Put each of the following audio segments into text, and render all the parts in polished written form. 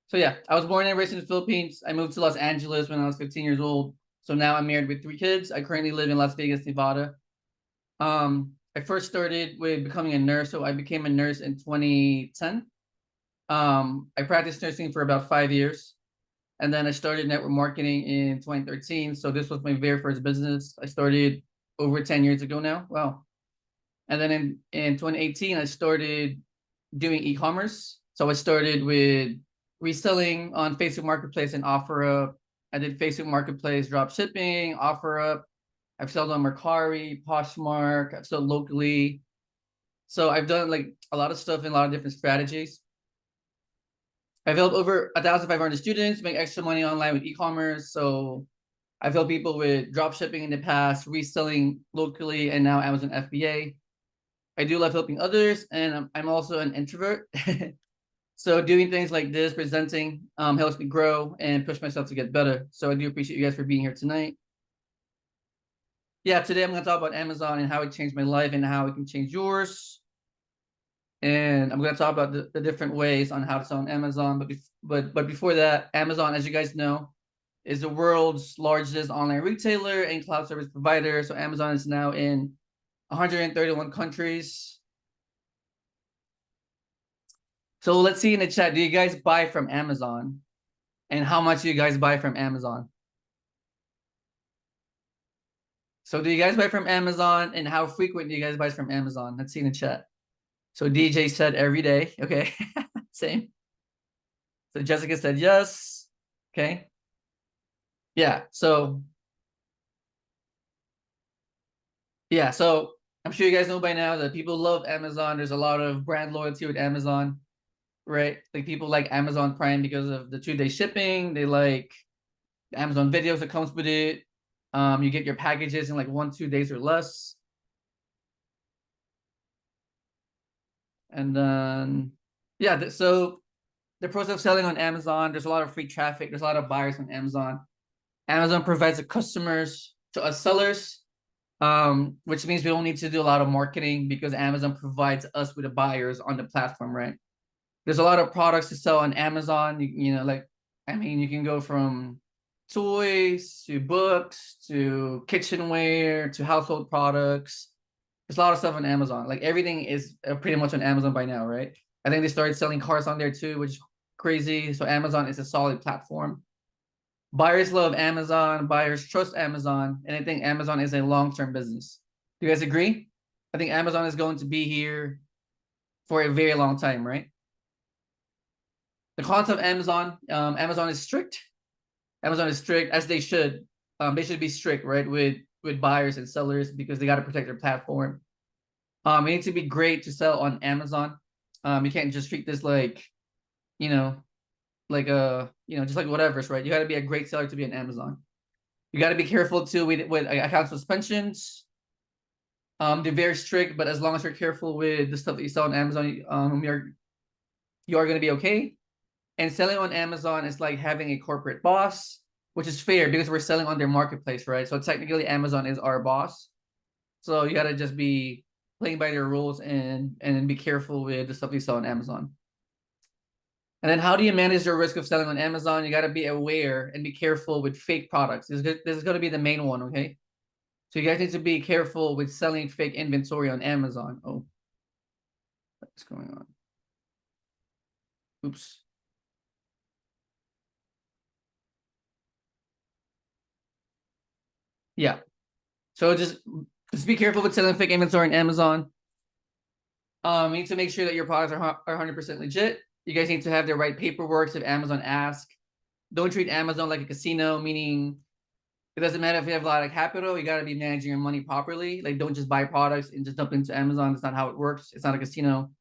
So yeah, I was born and raised in the Philippines. I moved to Los Angeles when I was 15 years old. So now I'm married with 3 kids. I currently live in Las Vegas, Nevada. I first started with becoming a nurse. So I became a nurse in 2010. I practiced nursing for about 5 years. And then I started network marketing in 2013. So this was my very first business. I started over 10 years ago now. Wow. And then in 2018, I started doing e-commerce. So I started with reselling on Facebook Marketplace and OfferUp. I did Facebook Marketplace, drop shipping, OfferUp. I've sold on Mercari, Poshmark. I've sold locally. So I've done like a lot of stuff in a lot of different strategies. I've helped over 1,500 students make extra money online with e-commerce. So I've helped people with drop shipping in the past, reselling locally, and now Amazon FBA. I do love helping others, and I'm also an introvert. So doing things like this, presenting, helps me grow and push myself to get better. So I do appreciate you guys for being here tonight. Yeah, today I'm going to talk about Amazon and how it changed my life and how it can change yours. And I'm going to talk about the different ways on how to sell on Amazon. But before that, Amazon, as you guys know, is the world's largest online retailer and cloud service provider. So Amazon is now in 131 countries. So let's see in the chat, do you guys buy from Amazon? And how much do you guys buy from Amazon? So do you guys buy from Amazon, and how frequent do you guys buy from Amazon? Let's see in the chat. So DJ said every day. Okay, same. So Jessica said yes. Okay. Yeah, so I'm sure you guys know by now that people love Amazon. There's a lot of brand loyalty with Amazon, right? Like people like Amazon Prime because of the 2-day shipping. They like the Amazon videos that comes with it. You get your packages in like 1-2 days or less. And then, yeah, so the process of selling on Amazon, there's a lot of free traffic. There's a lot of buyers on Amazon. Amazon provides the customers to us sellers, which means we don't need to do a lot of marketing because Amazon provides us with the buyers on the platform, right? There's a lot of products to sell on Amazon. You can go from toys to books to kitchenware to household products. There's a lot of stuff on Amazon. Like everything is pretty much on Amazon by now, right? I think they started selling cars on there too, which is crazy. So Amazon is a solid platform. Buyers love Amazon. Buyers trust Amazon, and I think Amazon is a long-term business. Do you guys agree? I think Amazon is going to be here for a very long time, right? The concept of Amazon, Amazon is strict. Amazon is strict, as they should. They should be strict, right, with buyers and sellers because they got to protect their platform. It needs to be great to sell on Amazon. You can't just treat this like, you know, just like whatever's right. You got to be a great seller to be on Amazon. You got to be careful too with account suspensions. They're very strict, but as long as you're careful with the stuff that you sell on Amazon, you are going to be okay. And selling on Amazon is like having a corporate boss, which is fair because we're selling on their marketplace, right? So technically, Amazon is our boss. So you got to just be playing by their rules and be careful with the stuff you sell on Amazon. And then how do you manage your risk of selling on Amazon? You got to be aware and be careful with fake products. This is going to be the main one, okay? So you guys need to be careful with selling fake inventory on Amazon. Oh, what's going on? Oops. Yeah. So just be careful with selling fake inventory on Amazon. You need to make sure that your products are 100% legit. You guys need to have the right paperwork if Amazon asks. Don't treat Amazon like a casino, meaning it doesn't matter if you have a lot of capital, you got to be managing your money properly. Like, don't just buy products and just dump into Amazon. That's not how it works. It's not a casino.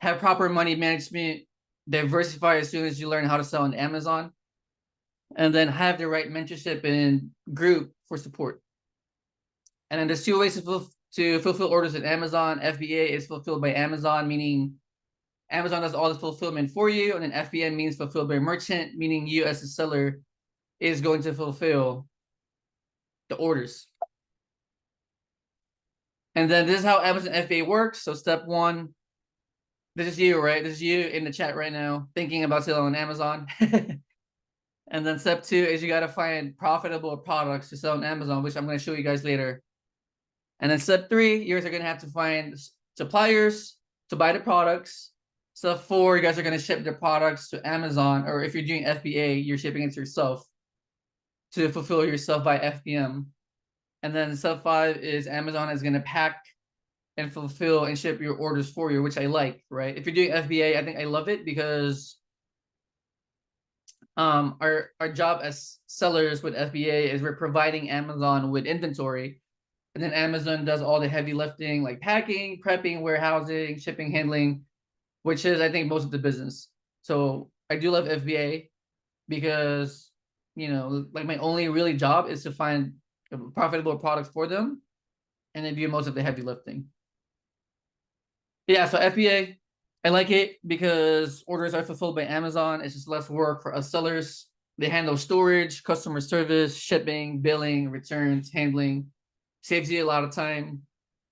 Have proper money management. Diversify as soon as you learn how to sell on Amazon. And then have the right mentorship and group for support. And then there's 2 ways to fulfill orders at Amazon. FBA is fulfilled by Amazon, meaning Amazon does all the fulfillment for you. And then FBA means fulfilled by merchant, meaning you as a seller is going to fulfill the orders. And then this is how Amazon FBA works. So step 1, This is you, right? This is you in the chat right now thinking about selling on Amazon. And then step 2 is you got to find profitable products to sell on Amazon, which I'm going to show you guys later. And then step 3, you guys are going to have to find suppliers to buy the products. Step 4, you guys are going to ship the products to Amazon, or if you're doing FBA, you're shipping it to yourself to fulfill yourself by FBM. And then step 5 is Amazon is going to pack and fulfill and ship your orders for you, which I like, right? If you're doing FBA, I think I love it because our job as sellers with FBA is we're providing Amazon with inventory, and then Amazon does all the heavy lifting like packing, prepping, warehousing, shipping, handling, which is I think most of the business. So I do love FBA because like my only really job is to find profitable products for them and then do most of the heavy lifting. Yeah, so FBA, I like it because orders are fulfilled by Amazon. It's just less work for us sellers. They handle storage, customer service, shipping, billing, returns, handling. Saves you a lot of time.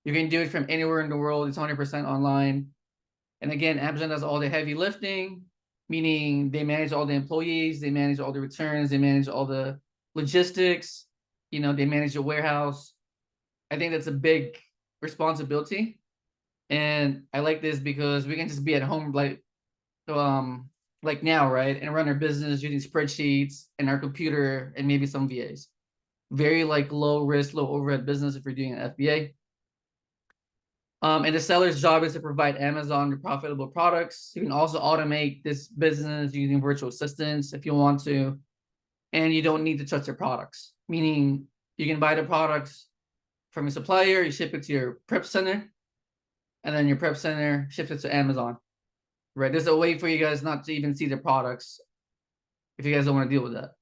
You can do it from anywhere in the world. It's 100% online. And again, Amazon does all the heavy lifting, meaning they manage all the employees, they manage all the returns, they manage all the logistics, they manage the warehouse. I think that's a big responsibility. And I like this because we can just be at home like now, right? And run our business using spreadsheets and our computer and maybe some VAs. Very like low risk, low overhead business if you're doing an FBA. And the seller's job is to provide Amazon with profitable products. You can also automate this business using virtual assistants if you want to, and you don't need to touch their products. Meaning you can buy the products from a supplier, you ship it to your prep center, and then your prep center ships it to Amazon. Right? There's a way for you guys not to even see the products if you guys don't want to deal with that.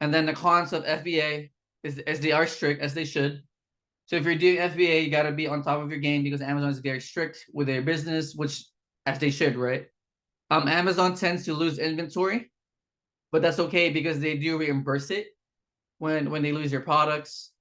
And then the cons of FBA is as they are strict, as they should. So if you're doing FBA, you got to be on top of your game because Amazon is very strict with their business, which as they should, right? Amazon tends to lose inventory, but that's okay because they do reimburse it when they lose their products.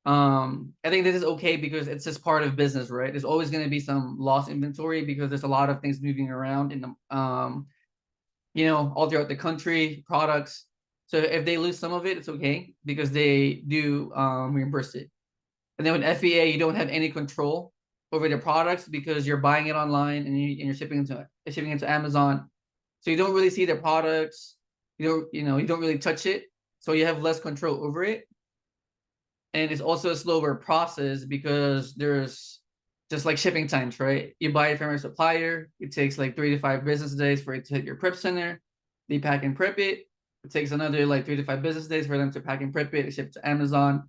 I think this is okay because it's just part of business, right? There's always going to be some lost inventory because there's a lot of things moving around in the all throughout the country, products. So if they lose some of it, it's okay because they do reimburse it. And then with FBA, you don't have any control over the products because you're buying it online and you're shipping into Amazon. So you don't really see the products. You don't really touch it. So you have less control over it. And it's also a slower process because there's just like shipping times, right? You buy it from a supplier. It takes like 3 to 5 business days for it to hit your prep center. They pack and prep it. It takes another like 3 to 5 business days for them to pack and prep it and ship to Amazon.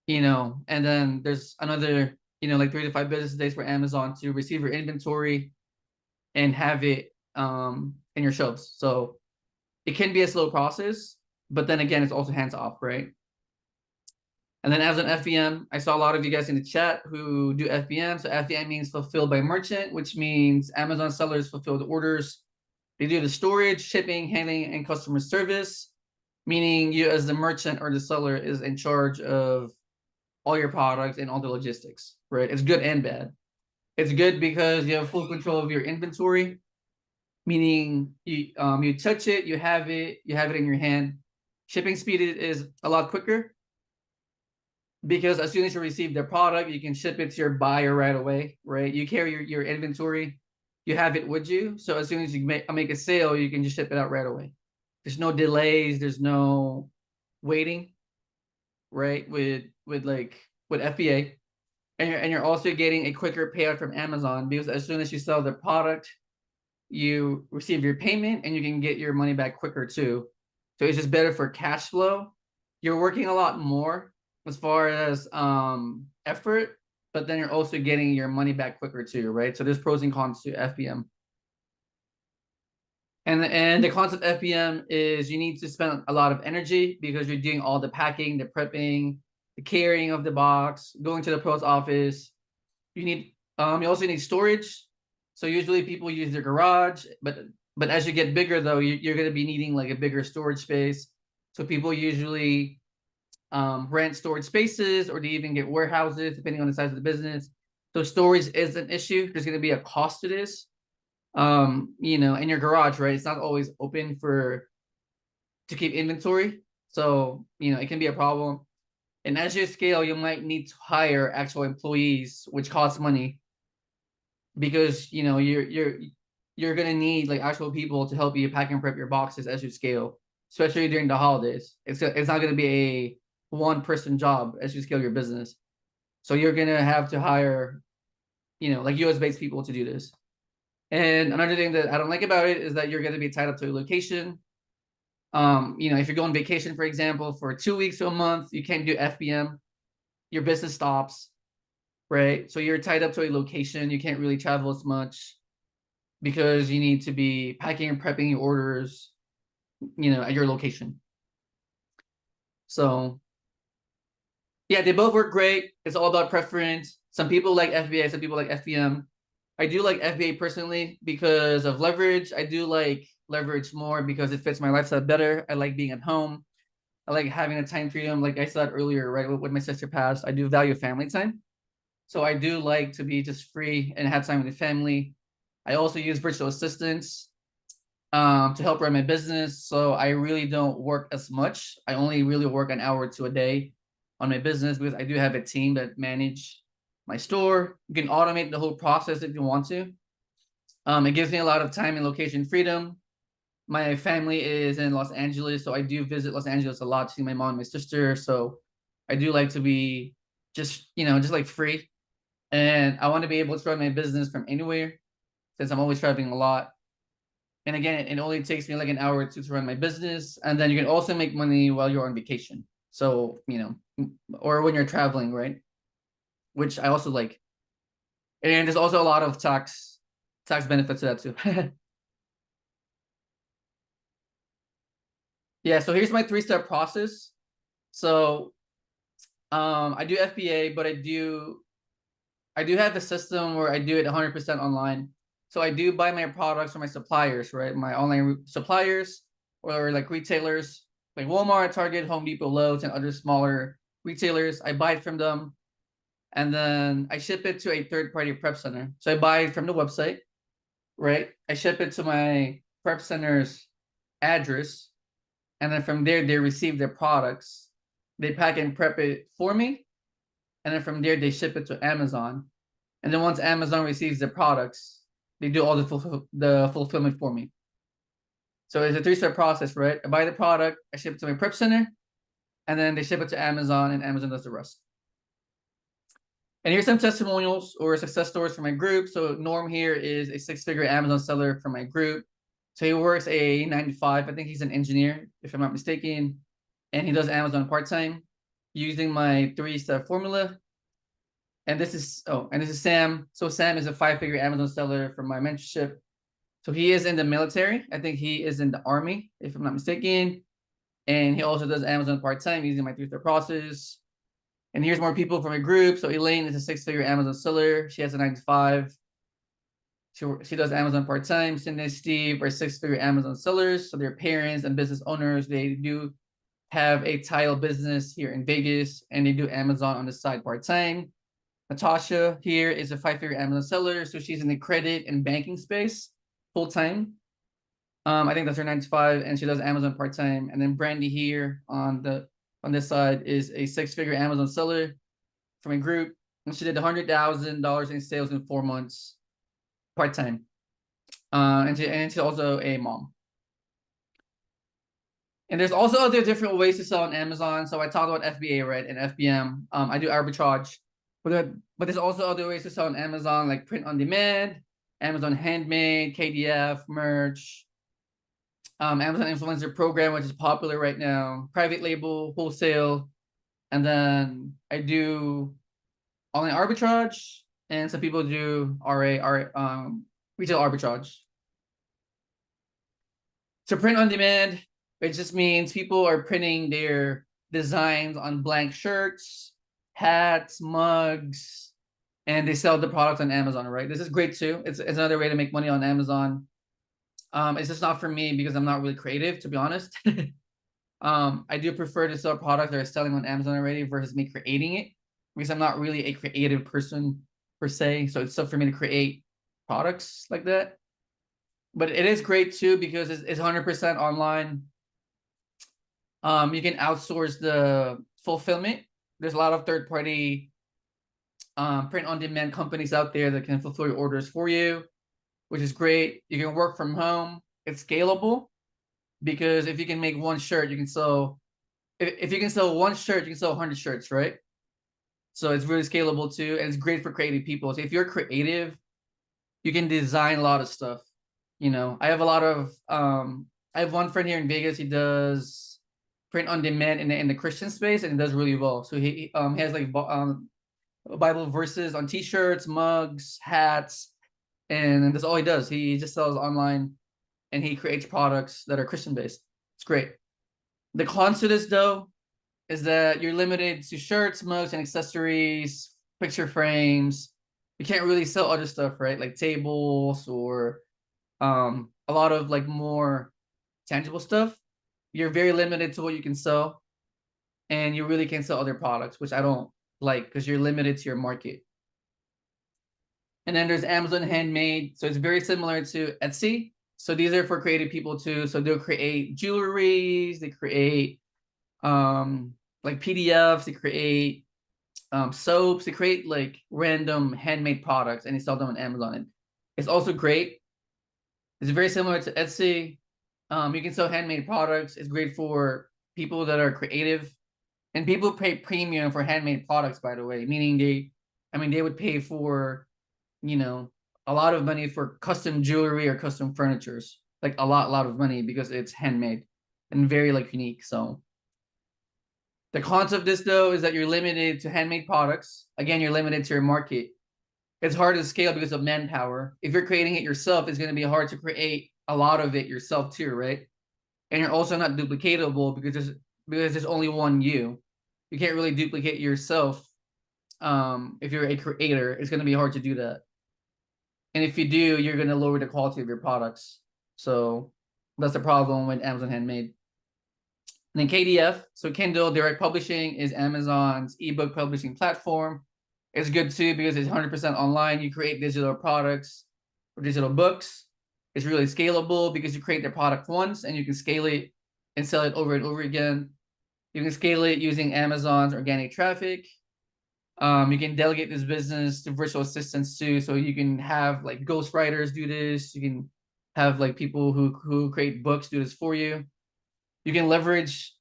And then there's another, like 3 to 5 business days for Amazon to receive your inventory and have it in your shelves. So it can be a slow process, but then again, it's also hands off, right? And then as an FBM, I saw a lot of you guys in the chat who do FBM. So FBM means fulfilled by merchant, which means Amazon sellers fulfill the orders. They do the storage, shipping, handling, and customer service, meaning you as the merchant or the seller is in charge of all your products and all the logistics, right? It's good and bad. It's good because you have full control of your inventory, meaning you touch it, you have it in your hand. Shipping speed is a lot quicker because as soon as you receive the product, you can ship it to your buyer right away, right? You carry your inventory, you have it with you. So as soon as you make a sale, you can just ship it out right away. There's no delays, there's no waiting, right? With FBA. And you're also getting a quicker payout from Amazon because as soon as you sell the product, you receive your payment and you can get your money back quicker too. So it's just better for cash flow. You're working a lot more as far as effort, but then you're also getting your money back quicker too, right? So there's pros and cons to FBM. And the concept of FBM is you need to spend a lot of energy because you're doing all the packing, the prepping, the carrying of the box, going to the post office. You also need storage. So usually people use their garage, but as you get bigger though, you're going to be needing like a bigger storage space. So people usually rent storage spaces or they even get warehouses depending on the size of the business. So storage is an issue. There's going to be a cost to this. You know, in your garage, right? It's not always open to keep inventory. So, you know, it can be a problem. And as you scale, you might need to hire actual employees, which costs money because, you know, you're gonna need like actual people to help you pack and prep your boxes as you scale, especially during the holidays. It's not gonna be a one person job as you scale your business. So you're gonna have to hire, you know, like US based people to do this. And another thing that I don't like about it is that you're gonna be tied up to a location. You know, if you're going on vacation, for example, for 2 weeks to a month, you can't do FBM. Your business stops, right? So you're tied up to a location. You can't really travel as much because you need to be packing and prepping your orders, you know, at your location. So yeah, they both work great. It's all about preference. Some people like FBA, some people like FBM. I do like FBA personally because of leverage. I do like leverage more because it fits my lifestyle better. I like being at home. I like having a time freedom. Like I said earlier, right, when my sister passed, I do value family time. So I do like to be just free and have time with the family. I also use virtual assistants to help run my business. So I really don't work as much. I only really work an hour or two a day on my business because I do have a team that manage my store. You can automate the whole process if you want to. It gives me a lot of time and location freedom. My family is in Los Angeles, so I do visit Los Angeles a lot to see my mom and my sister. So I do like to be just, you know, just like free. And I want to be able to run my business from anywhere since I'm always traveling a lot. And again, it only takes me like an hour or two to run my business. And then you can also make money while you're on vacation. So, you know, or when you're traveling, right? Which I also like. And there's also a lot of tax benefits to that too. Yeah, so here's my 3-step process. So I do FBA, but I do have a system where I do it 100% online. So I do buy my products from my suppliers, right? My online suppliers or like retailers like Walmart, Target, Home Depot, Lowe's, and other smaller retailers. I buy it from them and then I ship it to a third-party prep center. So I buy it from the website, right? I ship it to my prep center's address, and then from there they receive their products. They pack and prep it for me, and then from there they ship it to Amazon. And then once Amazon receives the products, they do all the fulfillment for me. So it's a 3-step process, right? I buy the product, I ship it to my prep center, and then they ship it to Amazon, and Amazon does the rest. And here's some testimonials or success stories from my group. So Norm here is a 6-figure Amazon seller from my group. So he works a 9 to 5. I think he's an engineer, if I'm not mistaken. And he does Amazon part-time using my 3-step formula. And this is Sam. So Sam is a 5-figure Amazon seller from my mentorship. So he is in the military. I think he is in the Army, if I'm not mistaken. And he also does Amazon part-time using my 3-step process. And here's more people from my group. So Elaine is a 6-figure Amazon seller. She has a 9 to 5. She does Amazon part-time. Cindy and Steve are 6-figure Amazon sellers. So they're parents and business owners. They do have a tile business here in Vegas, and they do Amazon on the side part-time. Natasha here is a 5-figure Amazon seller. So she's in the credit and banking space full-time. I think that's her 9 to 5, and she does Amazon part-time. And then Brandy here on this side is a 6-figure Amazon seller from a group, and she did $100,000 in sales in 4 months part-time. And she's also a mom. And there's also other different ways to sell on Amazon. So I talked about FBA, right, and FBM. I do arbitrage, but there's also other ways to sell on Amazon, like print on demand, Amazon handmade, KDF, merch, Amazon influencer program, which is popular right now, private label, wholesale, and then I do online arbitrage, and some people do retail arbitrage. So print on demand, it just means people are printing their designs on blank shirts, hats, mugs, and they sell the product on Amazon, right? This is great too. It's another way to make money on Amazon. It's just not for me because I'm not really creative, to be honest. I do prefer to sell products that are selling on Amazon already versus me creating it because I'm not really a creative person. per se, so it's tough for me to create products like that. But it is great too because it's 100% online. You can outsource the fulfillment. There's a lot of third-party print-on-demand companies out there that can fulfill your orders for you, which is great. You can work from home. It's scalable because if you can make one shirt, you can sell. If you can sell one shirt, you can sell 100 shirts, right? So it's really scalable too, and it's great for creative people. So if you're creative, you can design a lot of stuff. You know, I have a lot of I have one friend here in Vegas. He does print on demand in the Christian space, and he does really well. So he has like Bible verses on T-shirts, mugs, hats, and that's all he does. He just sells online, and he creates products that are Christian based. It's great. The cons to this though is that you're limited to shirts, mugs, and accessories, picture frames. You can't really sell other stuff, right? Like tables or a lot of like more tangible stuff. You're very limited to what you can sell, and you really can't sell other products, which I don't like because you're limited to your market. And then there's Amazon Handmade. So it's very similar to Etsy. So these are for creative people too. So they'll create jewelries, they create like PDFs, they create soaps, they create like random handmade products, and they sell them on Amazon. And it's also great. It's very similar to Etsy. You can sell handmade products. It's great for people that are creative, and people pay premium for handmade products, by the way, meaning they would pay for, you know, a lot of money for custom jewelry or custom furnitures, like a lot of money because it's handmade and very like unique. So the cons of this though is that you're limited to handmade products. Again, you're limited to your market. It's hard to scale because of manpower. If you're creating it yourself, it's going to be hard to create a lot of it yourself too, right? And you're also not duplicatable because there's only one you. You can't really duplicate yourself. If you're a creator, it's going to be hard to do that. And if you do, you're going to lower the quality of your products. So that's the problem with Amazon Handmade. And then KDF, so Kindle Direct Publishing, is Amazon's ebook publishing platform. It's good too because it's 100% online. You create digital products or digital books. It's really scalable because you create the product once and you can scale it and sell it over and over again. You can scale it using Amazon's organic traffic. You can delegate this business to virtual assistants too. So you can have like ghostwriters do this. You can have like people who create books do this for you. You can leverage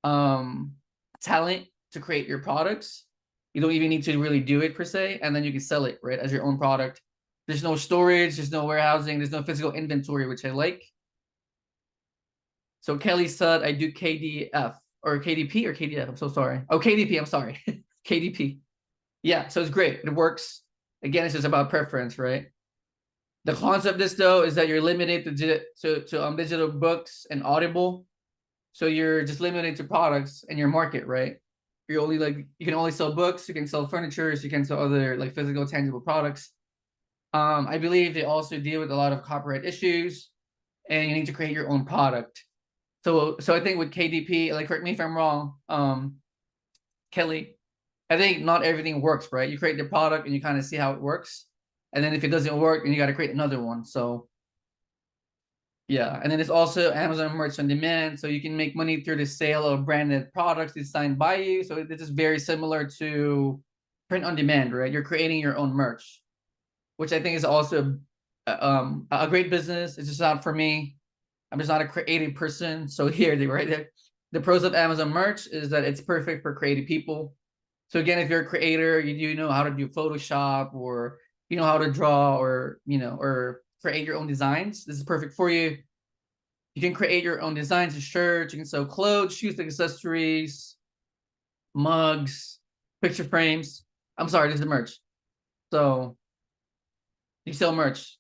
talent to create your products. You don't even need to really do it per se, and then you can sell it, right, as your own product. There's no storage, there's no warehousing, there's no physical inventory, which I like. So Kelly said I do KDF or KDP or KDF. I'm so sorry. Oh, KDP. I'm sorry. KDP. Yeah, so it's great. It works. Again, it's just about preference, right? The concept of this though is that you're limited to digital books and Audible. So you're just limited to products in your market, right? You're only like, you can only sell books, you can sell furniture, you can sell other like physical tangible products. I believe they also deal with a lot of copyright issues, and you need to create your own product. So I think with KDP, like correct me if I'm wrong, Kelly, I think not everything works, right? You create the product and you kind of see how it works. And then if it doesn't work, then you got to create another one. So yeah, and then it's also Amazon Merch on Demand. So you can make money through the sale of branded products designed by you. So this is very similar to print on demand, right? You're creating your own merch, which I think is also a great business. It's just not for me. I'm just not a creative person. So here, right there, the pros of Amazon Merch is that it's perfect for creative people. So again, if you're a creator, you know how to do Photoshop, or you know how to draw, or or create your own designs. This is perfect for you. You can create your own designs of shirts. You can sell clothes, shoes, accessories, mugs, picture frames. I'm sorry, this is the merch. So you sell merch.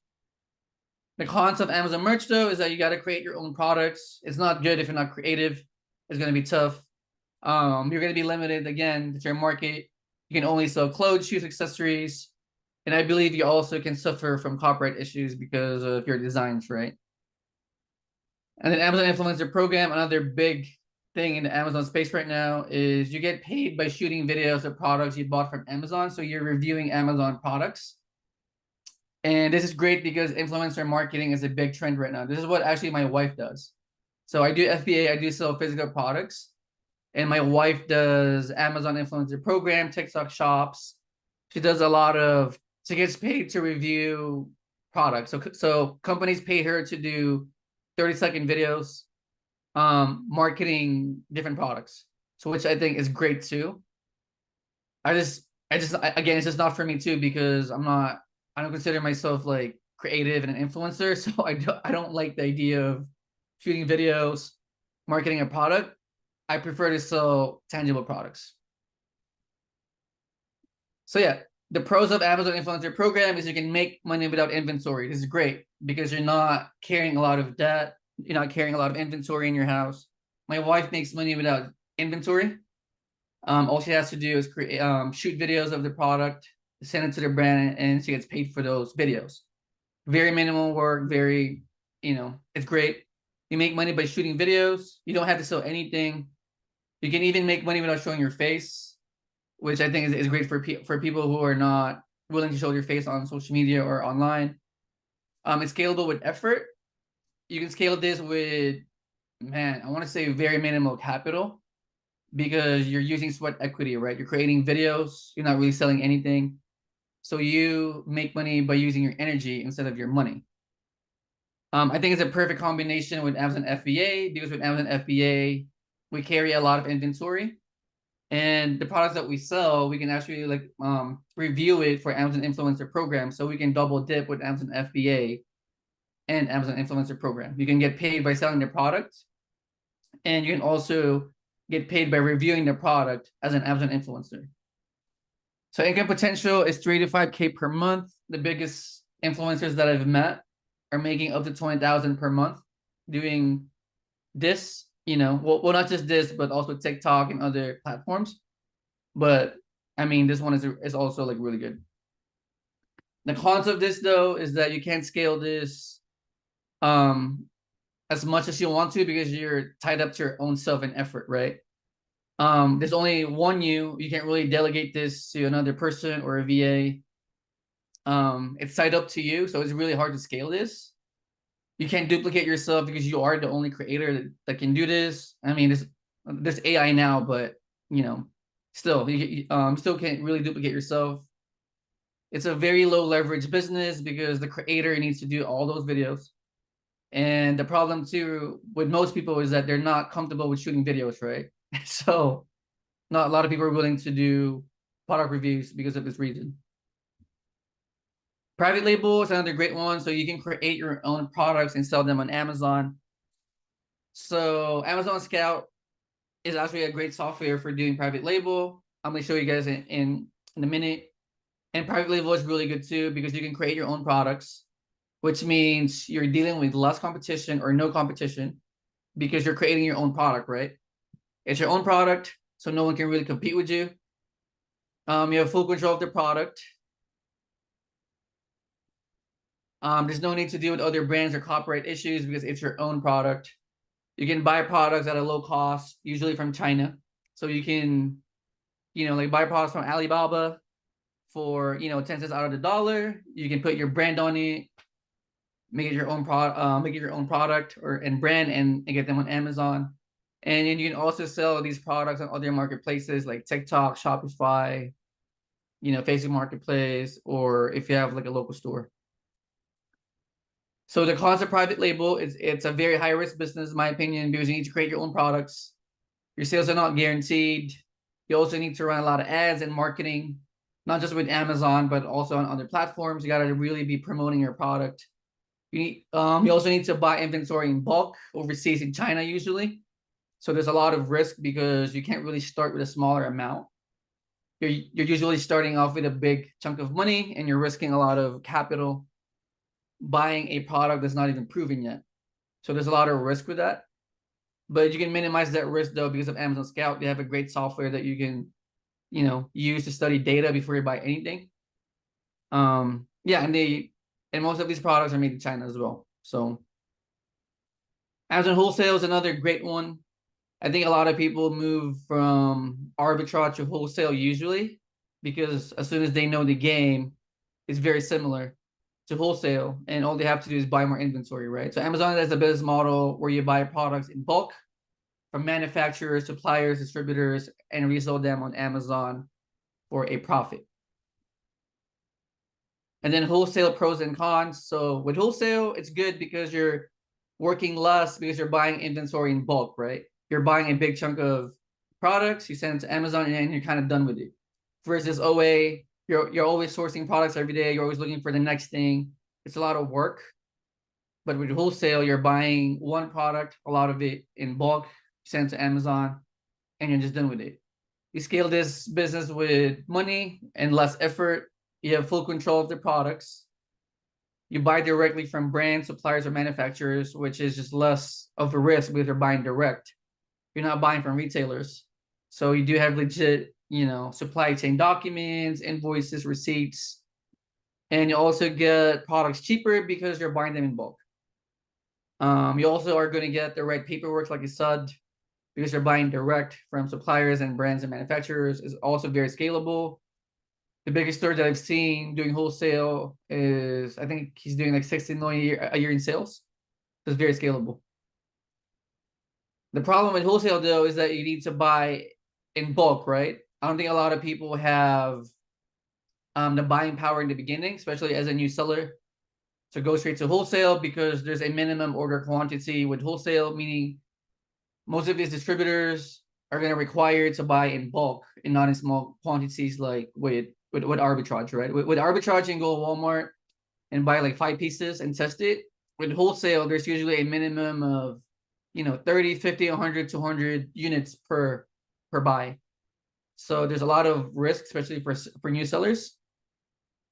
The cons of Amazon Merch though is that you got to create your own products. It's not good if you're not creative. It's going to be tough. You're going to be limited again to your market. You can only sell clothes, shoes, accessories, and I believe you also can suffer from copyright issues because of your designs, right? And then Amazon Influencer Program, another big thing in the Amazon space right now is you get paid by shooting videos of products you bought from Amazon. So you're reviewing Amazon products. And this is great because influencer marketing is a big trend right now. This is what actually my wife does. So I do FBA, I do sell physical products, and my wife does Amazon influencer program, TikTok shops. She does a lot of, she gets paid to review products. So companies pay her to do 30-second videos, marketing different products. So which I think is great too. Again, it's just not for me too because I don't consider myself like creative and an influencer. So I don't like the idea of shooting videos, marketing a product. I prefer to sell tangible products. So yeah, the pros of Amazon influencer program is you can make money without inventory. This is great because you're not carrying a lot of debt. You're not carrying a lot of inventory in your house. My wife makes money without inventory. All she has to do is create, shoot videos of the product, send it to the brand, and she gets paid for those videos. Very minimal work. Very, it's great. You make money by shooting videos. You don't have to sell anything. You can even make money without showing your face, which I think is great for people who are not willing to show their face on social media or online. It's scalable with effort. You can scale this with, I want to say very minimal capital because you're using sweat equity, right? You're creating videos. You're not really selling anything. So you make money by using your energy instead of your money. I think it's a perfect combination with Amazon FBA because with Amazon FBA, we carry a lot of inventory, and the products that we sell, we can actually like review it for Amazon influencer program. So we can double dip with Amazon FBA and Amazon influencer program. You can get paid by selling the product, and you can also get paid by reviewing the product as an Amazon influencer. So income potential is 3 to 5K per month. The biggest influencers that I've met are making up to 20,000 per month doing this, well, not just this, but also TikTok and other platforms. But I mean, this one is also like really good. The cons of this though is that you can't scale this as much as you want to because you're tied up to your own self and effort, right? There's only one you can't really delegate this to another person or a VA. It's tied up to you, so it's really hard to scale this. You can't duplicate yourself because you are the only creator that can do this. I mean, there's AI now, but still you still can't really duplicate yourself. It's a very low leverage business because the creator needs to do all those videos. And the problem too with most people is that they're not comfortable with shooting videos, right? So not a lot of people are willing to do product reviews because of this reason. Private label is another great one. So you can create your own products and sell them on Amazon. So AMZScout is actually a great software for doing private label. I'm going to show you guys in a minute. And private label is really good too because you can create your own products, which means you're dealing with less competition or no competition because you're creating your own product, right? It's your own product, so no one can really compete with you. You have full control of the product. There's no need to deal with other brands or copyright issues because it's your own product. You can buy products at a low cost, usually from China. So you can, like buy products from Alibaba for 10 cents out of the dollar. You can put your brand on it, make it your own product and brand and get them on Amazon. And then you can also sell these products on other marketplaces like TikTok, Shopify, Facebook Marketplace, or if you have like a local store. So the cost of private label it's a very high risk business, in my opinion, because you need to create your own products. Your sales are not guaranteed. You also need to run a lot of ads and marketing, not just with Amazon, but also on other platforms. You got to really be promoting your product. You also need to buy inventory in bulk overseas in China usually. So there's a lot of risk because you can't really start with a smaller amount. You're usually starting off with a big chunk of money and you're risking a lot of capital buying a product that's not even proven yet. So there's a lot of risk with that. But you can minimize that risk though because of AMZScout. They have a great software that you can, use to study data before you buy anything. And most of these products are made in China as well. So Amazon Wholesale is another great one. I think a lot of people move from arbitrage to wholesale usually because as soon as they know the game, it's very similar to wholesale, and all they have to do is buy more inventory, right? So Amazon has a business model where you buy products in bulk from manufacturers, suppliers, distributors, and resell them on Amazon for a profit. And then wholesale pros and cons. So with wholesale, it's good because you're working less because you're buying inventory in bulk, right? You're buying a big chunk of products, you send it to Amazon, and you're kind of done with it. Versus OA, you're always sourcing products every day. You're always looking for the next thing. It's a lot of work. But with wholesale, you're buying one product, a lot of it in bulk, send it to Amazon, and you're just done with it. You scale this business with money and less effort. You have full control of the products. You buy directly from brands, suppliers, or manufacturers, which is just less of a risk because you're buying direct. You're not buying from retailers. So you do have legit, supply chain documents, invoices, receipts, and you also get products cheaper because you're buying them in bulk. You also are going to get the right paperwork, like I said, because you're buying direct from suppliers and brands and manufacturers. Is also very scalable. The biggest store that I've seen doing wholesale is, I think he's doing like 16 million a year in sales. So it's very scalable. The problem with wholesale though is that you need to buy in bulk, right? I don't think a lot of people have the buying power in the beginning, especially as a new seller, to go straight to wholesale because there's a minimum order quantity with wholesale, meaning most of these distributors are going to require to buy in bulk and not in small quantities like with arbitrage, right? With arbitrage, you can go to Walmart and buy like 5 pieces and test it. With wholesale, there's usually a minimum of 30, 50, 100, 200 units per buy. So there's a lot of risk, especially for new sellers.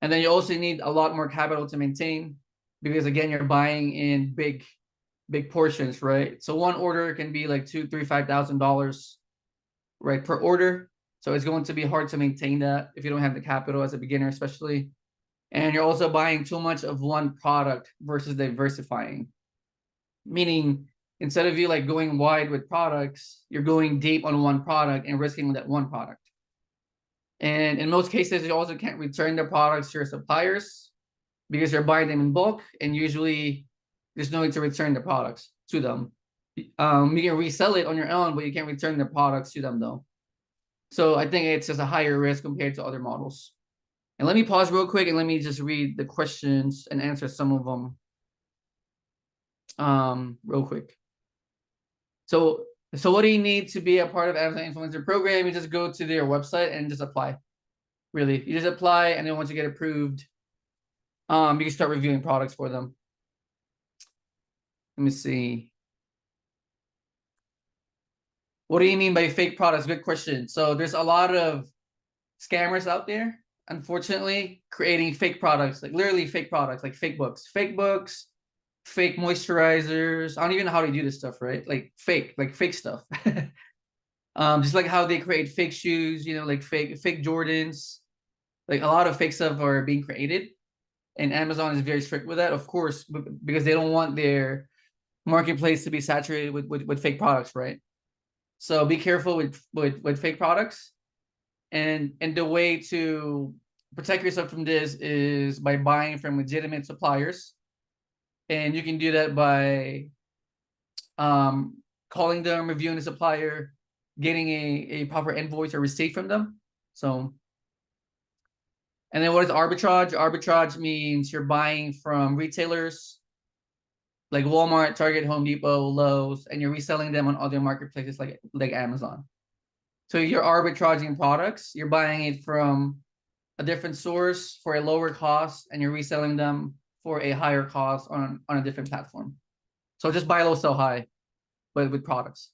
And then you also need a lot more capital to maintain because again, you're buying in big portions, right? So one order can be like $2,000, $3,000, $5,000, right, per order. So it's going to be hard to maintain that if you don't have the capital as a beginner, especially. And you're also buying too much of one product versus diversifying. Meaning, instead of you like going wide with products, you're going deep on one product and risking that one product. And in most cases, you also can't return the products to your suppliers because you're buying them in bulk, and usually there's no need to return the products to them. You can resell it on your own, but you can't return the products to them though. So I think it's just a higher risk compared to other models. And let me pause real quick and let me just read the questions and answer some of them real quick. So what do you need to be a part of Amazon Influencer Program? You just go to their website and just apply. Really, you just apply, and then once you get approved, you can start reviewing products for them. Let me see. What do you mean by fake products? Good question. So there's a lot of scammers out there, unfortunately, creating fake products, like literally fake products, like fake books, fake moisturizers. I don't even know how to do this stuff, right? Like fake stuff. Just like how they create fake shoes, like fake Jordans. Like a lot of fake stuff are being created, and Amazon is very strict with that, of course, because they don't want their marketplace to be saturated with fake products, right? So be careful with fake products, and the way to protect yourself from this is by buying from legitimate suppliers, and you can do that by calling them, reviewing the supplier, getting a proper invoice or receipt from them. So, and then what is arbitrage? Arbitrage means you're buying from retailers like Walmart, Target, Home Depot, Lowe's, and you're reselling them on other marketplaces like Amazon. So you're arbitraging products. You're buying it from a different source for a lower cost, and you're reselling them for a higher cost on a different platform. So just buy low, sell high, but with products.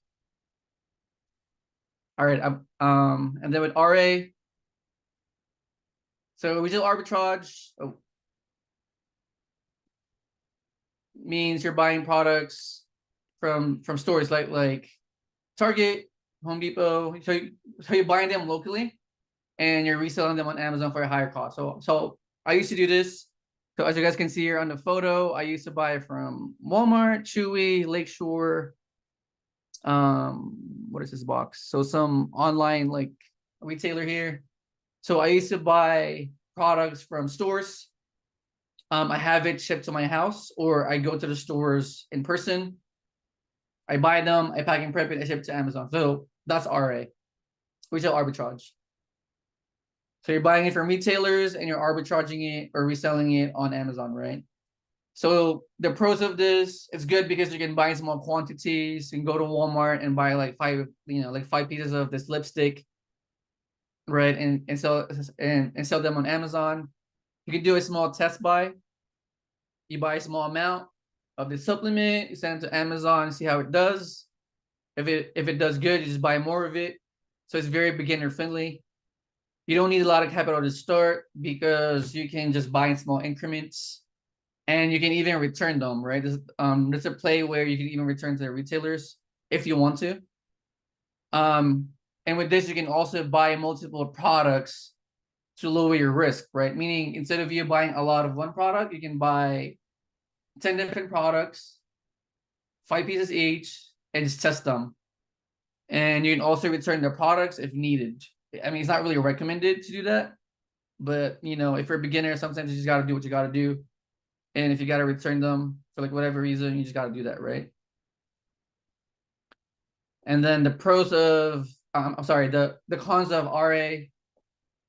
All right. And then with RA, so retail arbitrage means you're buying products from stores like Target, Home Depot. So you're buying them locally, and you're reselling them on Amazon for a higher cost. So I used to do this. So as you guys can see here on the photo, I used to buy from Walmart, Chewy, Lakeshore, what is this box? So some online like retailer here. So I used to buy products from stores. I have it shipped to my house, or I go to the stores in person. I buy them, I pack and prep it, I ship it to Amazon. So that's RA, retail arbitrage. So you're buying it from retailers and you're arbitraging it or reselling it on Amazon, right? So the pros of this, it's good because you can buy in small quantities. You can go to Walmart and buy like five pieces of this lipstick, right? And sell them on Amazon. You can do a small test buy. You buy a small amount of the supplement, you send it to Amazon, see how it does. If it does good, you just buy more of it. So it's very beginner friendly. You don't need a lot of capital to start because you can just buy in small increments, and you can even return them, right? There's a play where you can even return to the retailers if you want to. And with this, you can also buy multiple products to lower your risk, right? Meaning instead of you buying a lot of one product, you can buy 10 different products, 5 pieces each, and just test them. And you can also return the products if needed. I mean, it's not really recommended to do that, but if you're a beginner, sometimes you just got to do what you got to do. And if you got to return them for like whatever reason, you just got to do that, right? And then the pros of, the cons of RA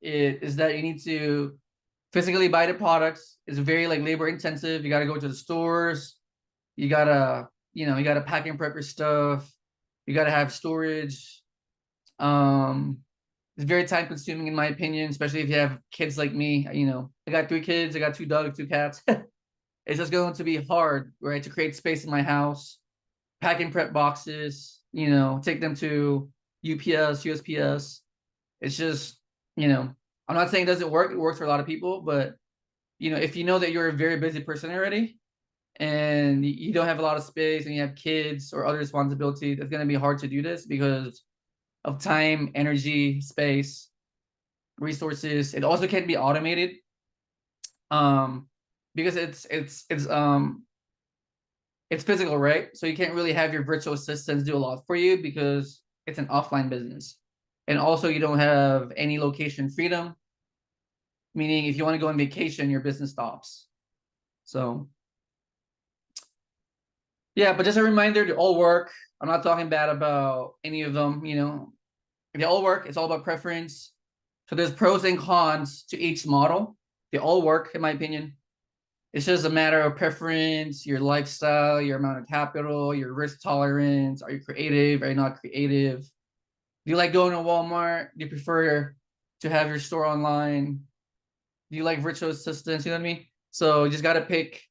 is that you need to physically buy the products. It's very like labor intensive. You got to go to the stores. You gotta pack and prep your stuff. You gotta have storage. It's very time consuming in my opinion, especially if you have kids like me. I got 3 kids. I got 2 dogs, 2 cats. It's just going to be hard, right, to create space in my house, pack and prep boxes. Take them to UPS, USPS. It's just, I'm not saying it doesn't work. It works for a lot of people, but if you know that you're a very busy person already and you don't have a lot of space and you have kids or other responsibilities, it's going to be hard to do this because of time, energy, space, resources. It also can't be automated because it's physical, right? So you can't really have your virtual assistants do a lot for you because it's an offline business. And also you don't have any location freedom, meaning if you want to go on vacation, your business stops. So yeah, but just a reminder, they all work. I'm not talking bad about any of them, they all work. It's all about preference. So there's pros and cons to each model. They all work, in my opinion. It's just a matter of preference, your lifestyle, your amount of capital, your risk tolerance. Are you creative? Are you not creative? Do you like going to Walmart? Do you prefer to have your store online? Do you like virtual assistants? You know what I mean? So you just got to pick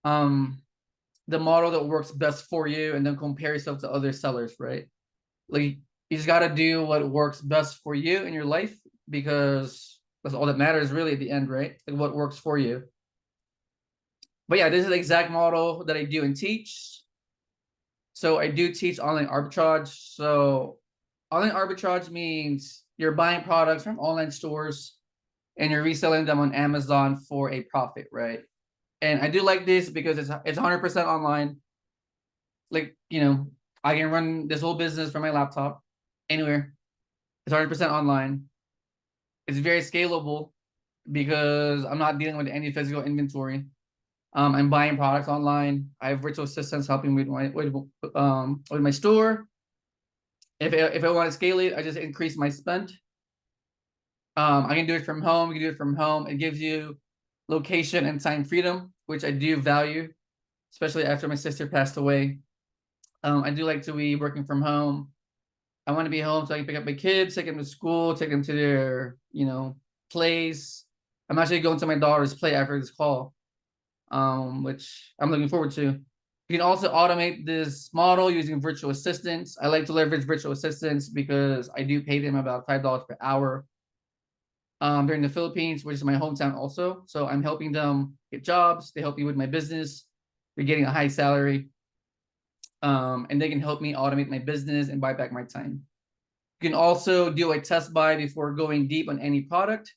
the model that works best for you and then compare yourself to other sellers, right? Like you just got to do what works best for you in your life because that's all that matters really at the end, right? Like what works for you. But yeah, this is the exact model that I do and teach. So I do teach online arbitrage. So online arbitrage means you're buying products from online stores and you're reselling them on Amazon for a profit, right? And I do like this because it's 100% online. Like, I can run this whole business from my laptop anywhere. It's 100% online. It's very scalable because I'm not dealing with any physical inventory. I'm buying products online. I have virtual assistants helping me with my store. If I want to scale it, I just increase my spend. I can do it from home. You can do it from home. It gives you location and time freedom, which I do value, especially after my sister passed away. I do like to be working from home. I want to be home so I can pick up my kids, take them to school, take them to their, plays. I'm actually going to my daughter's play after this call, which I'm looking forward to. You can also automate this model using virtual assistants. I like to leverage virtual assistants because I do pay them about $5 per hour. They're in the Philippines, which is my hometown also. So I'm helping them get jobs. They help me with my business. They're getting a high salary. And they can help me automate my business and buy back my time. You can also do a test buy before going deep on any product.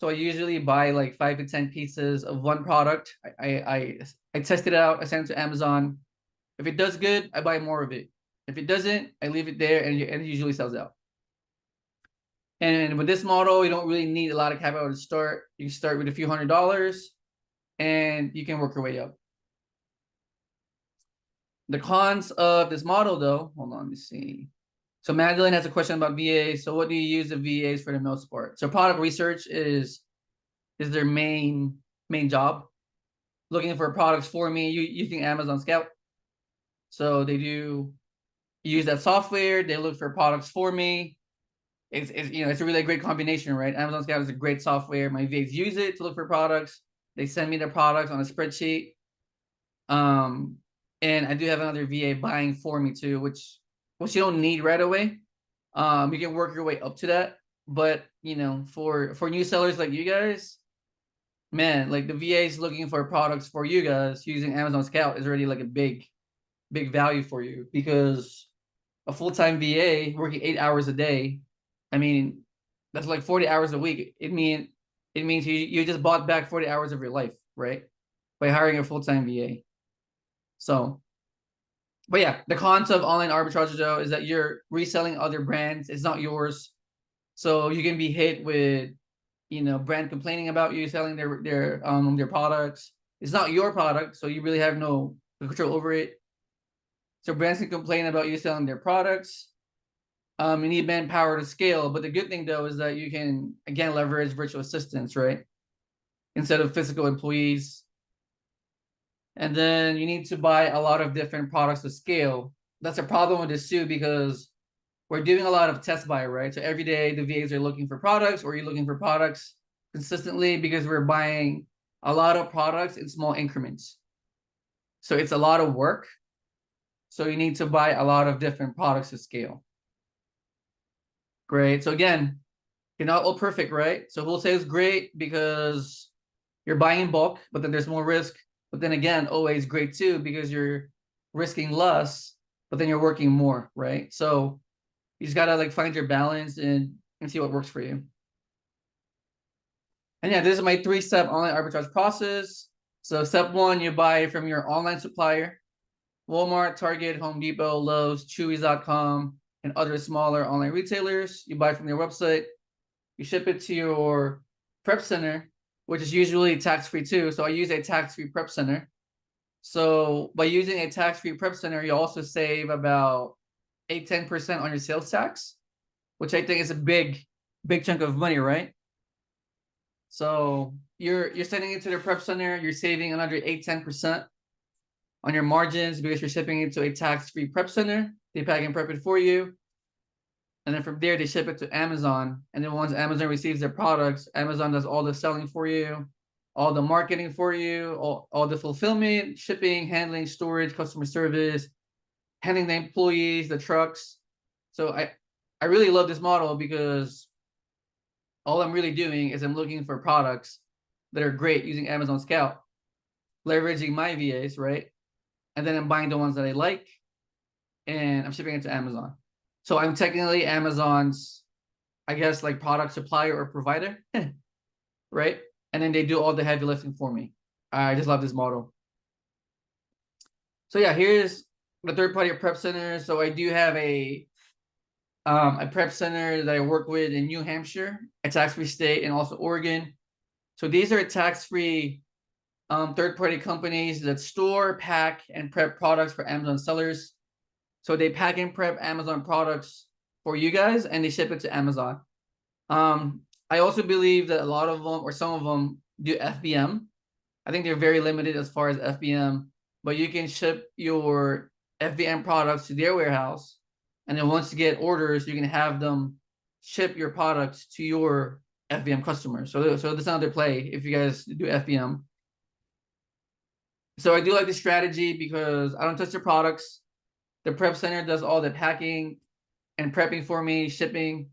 So I usually buy like 5 to 10 pieces of one product. I test it out. I send it to Amazon. If it does good, I buy more of it. If it doesn't, I leave it there, and it usually sells out. And with this model, you don't really need a lot of capital to start. You can start with a few $100s, and you can work your way up. The cons of this model, though, hold on, let me see. So Magdalene has a question about VAs. So what do you use the VAs for the most part? So product research is their main job. Looking for products for me, using AMZScout. So they do use that software. They look for products for me. It's it's a really great combination, right? AMZScout is a great software. My VAs use it to look for products. They send me the products on a spreadsheet. And I do have another VA buying for me too, which you don't need right away. You can work your way up to that. But for new sellers like you guys, man, like the VAs looking for products for you guys using AMZScout is already like a big value for you, because a full-time VA working 8 hours a day, I mean, that's like 40 hours a week. It means you just bought back 40 hours of your life, right? By hiring a full-time VA. So, but yeah, the cons of online arbitrage, though, is that you're reselling other brands. It's not yours. So you can be hit with, brand complaining about you selling their products. It's not your product, so you really have no control over it. So brands can complain about you selling their products. You need manpower to scale, but the good thing, though, is that you can again leverage virtual assistants, right? Instead of physical employees. And then you need to buy a lot of different products to scale. That's a problem with this too, because we're doing a lot of test buy, right? So every day the VAs are looking for products, or you're looking for products consistently, because we're buying a lot of products in small increments. So it's a lot of work. So you need to buy a lot of different products to scale. Great. So again, you're not all perfect, right? So wholesale is great because you're buying in bulk, but then there's more risk. But then again, always great too, because you're risking less, but then you're working more, right? So you just gotta like find your balance and see what works for you. And yeah, this is my 3-step online arbitrage process. So step 1, you buy from your online supplier: Walmart, Target, Home Depot, Lowe's, Chewy's.com, and other smaller online retailers. You buy from their website. You ship it to your prep center, which is usually tax-free too. So I use a tax-free prep center. So by using a tax-free prep center, you also save about 8-10% on your sales tax, which I think is a big chunk of money, right? So you're sending it to the prep center, you're saving another 8-10% on your margins, because you're shipping it to a tax-free prep center. They pack and prep it for you. And then from there, they ship it to Amazon. And then once Amazon receives their products, Amazon does all the selling for you, all the marketing for you, all the fulfillment, shipping, handling, storage, customer service, handling the employees, the trucks. So I really love this model, because all I'm really doing is I'm looking for products that are great using AMZScout, leveraging my VAs, right? And then I'm buying the ones that I like, and I'm shipping it to Amazon. So I'm technically Amazon's, I guess, like product supplier or provider, right? And then they do all the heavy lifting for me. I just love this model. So yeah, here's the third-party prep center. So I do have a prep center that I work with in New Hampshire, a tax-free state, and also Oregon. So these are tax-free third-party companies that store, pack, and prep products for Amazon sellers. So they pack and prep Amazon products for you guys, and they ship it to Amazon. I also believe that a lot of them, or some of them, do FBM. I think they're very limited as far as FBM, but you can ship your FBM products to their warehouse, and then once you get orders, you can have them ship your products to your FBM customers. So that's another play if you guys do FBM. So I do like this strategy because I don't touch the products. The prep center does all the packing and prepping for me, shipping.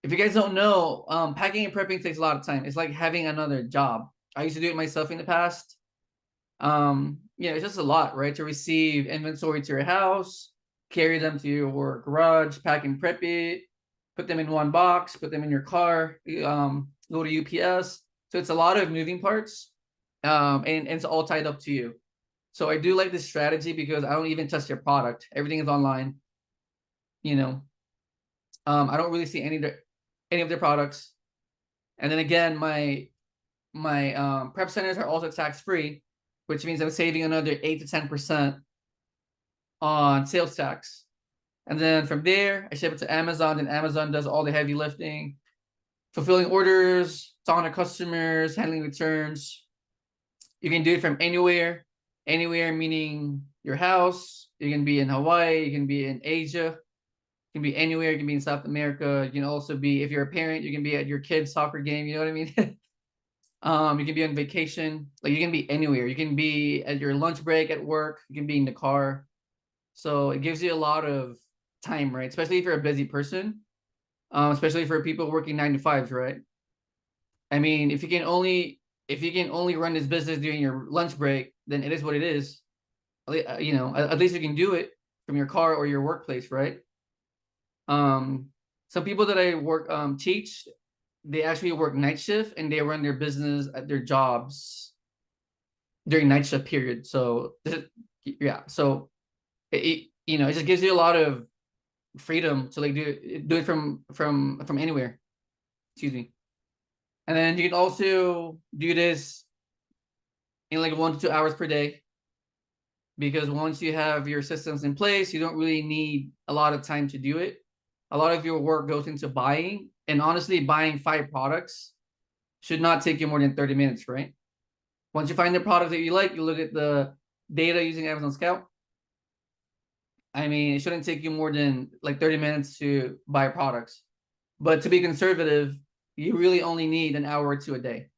If you guys don't know, packing and prepping takes a lot of time. It's like having another job. I used to do it myself in the past. It's just a lot, right? To receive inventory to your house, carry them to your garage, pack and prep it, put them in one box, put them in your car, go to UPS. So it's a lot of moving parts, and it's all tied up to you. So I do like this strategy because I don't even touch their product. Everything is online. You know, I don't really see any of their products. And then again, my prep centers are also tax free, which means I'm saving another 8 to 10% on sales tax. And then from there, I ship it to Amazon, and Amazon does all the heavy lifting, fulfilling orders, talking to customers, handling returns. You can do it from anywhere, anywhere meaning your house. You can be in Hawaii, you can be in Asia, you can be anywhere, you can be in South America. You can also be, if you're a parent, you can be at your kid's soccer game, you know what I mean? You can be on vacation, like you can be anywhere. You can be at your lunch break at work, you can be in the car. So it gives you a lot of time, right? Especially if you're a busy person, especially for people working 9 to 5s, right? I mean, if you can only run this business during your lunch break, then it is what it is. You know, at least you can do it from your car or your workplace, right? Some people that I work teach, they actually work night shift and they run their business at their jobs during night shift period. So yeah, so you know, it just gives you a lot of freedom to like do it from anywhere. Excuse me. And then you can also do this in like 1 to 2 hours per day, because once you have your systems in place, you don't really need a lot of time to do it. A lot of your work goes into buying, and honestly, buying 5 products should not take you more than 30 minutes, right? Once you find the product that you like, you look at the data using AMZScout. I mean, it shouldn't take you more than like 30 minutes to buy products. But to be conservative, you really only need an hour or two a day.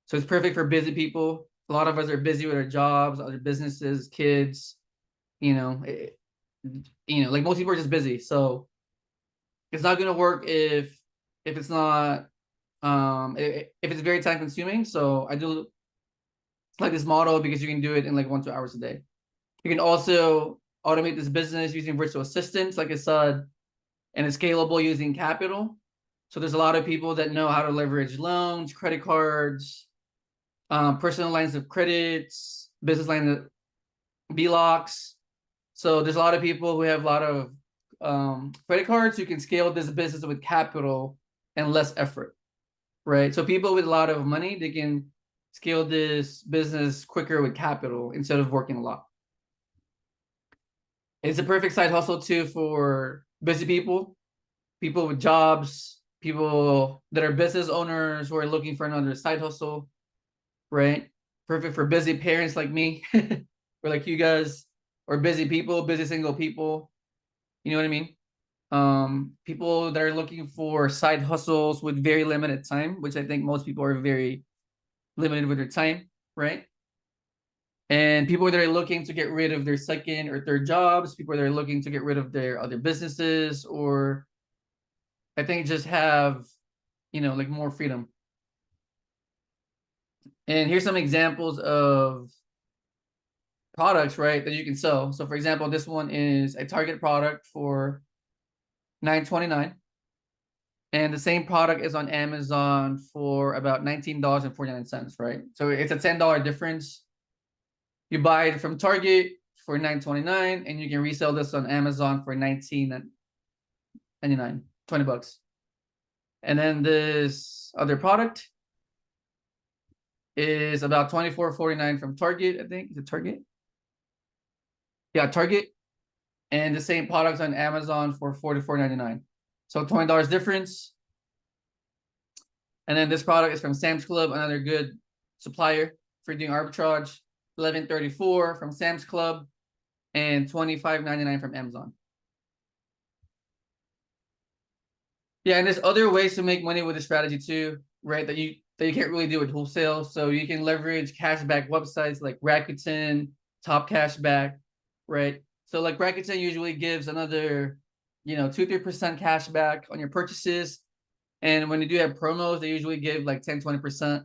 So it's perfect for busy people. A lot of us are busy with our jobs, other businesses, kids, you know, like most people are just busy. So it's not going to work if it's not if it's very time consuming. So I do like this model because you can do it in like 1 to 2 hours a day. You can also automate this business using virtual assistants, like I said, and it's scalable using capital. So there's a lot of people that know how to leverage loans, credit cards, personal lines of credits, business lines of BLOCs. So there's a lot of people who have a lot of credit cards who can scale this business with capital and less effort, right? So people with a lot of money, they can scale this business quicker with capital instead of working a lot. It's a perfect side hustle too for busy people, people with jobs, people that are business owners who are looking for another side hustle, right? Perfect for busy parents like me, or like you guys, or busy people, busy single people. You know what I mean? People that are looking for side hustles with very limited time, which I think most people are very limited with their time, right? And people that are looking to get rid of their second or third jobs, people that are looking to get rid of their other businesses, or I think just have, you know, like more freedom. And here's some examples of products, right, that you can sell. So for example, this one is a Target product for $9.29. And the same product is on Amazon for about $19.49, right? So it's a $10 difference. You buy it from Target for $9.29, and you can resell this on Amazon for $19.99, $20. And then this other product is about $24.49 from Target, I think. Is it Target? Yeah, Target. And the same products on Amazon for $44.99. So $20 difference. And then this product is from Sam's Club, another good supplier for doing arbitrage. $11.34 from Sam's Club and $25.99 from Amazon. Yeah, and there's other ways to make money with this strategy too, right? That you can't really do with wholesale. So you can leverage cashback websites like Rakuten, Top Cashback, right? So like Rakuten usually gives another, 2-3% cash back on your purchases. And when you do have promos, they usually give like 10-20%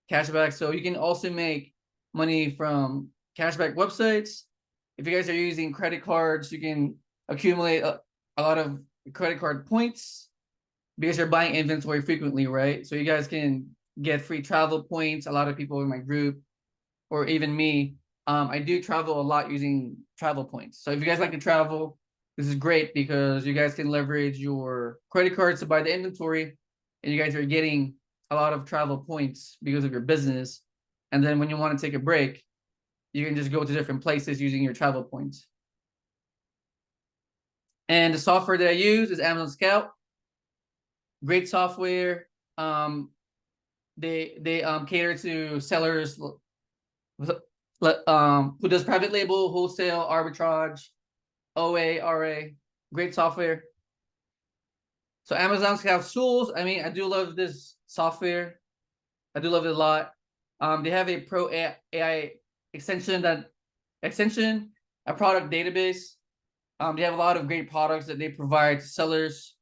cash back. So you can also make money from cashback websites. If you guys are using credit cards, you can accumulate a lot of credit card points because you're buying inventory frequently, right? So you guys can get free travel points. A lot of people in my group, or even me, I do travel a lot using travel points. So if you guys like to travel, this is great because you guys can leverage your credit cards to buy the inventory, and you guys are getting a lot of travel points because of your business. And then when you want to take a break, you can just go to different places using your travel points. And the software that I use is AMZScout. Great software. They cater to sellers who does private label, wholesale, arbitrage, OA, RA. Great software. So AMZScout tools. I mean, I do love this software. I do love it a lot. They have a pro AI extension, a product database. They have a lot of great products that they provide to sellers.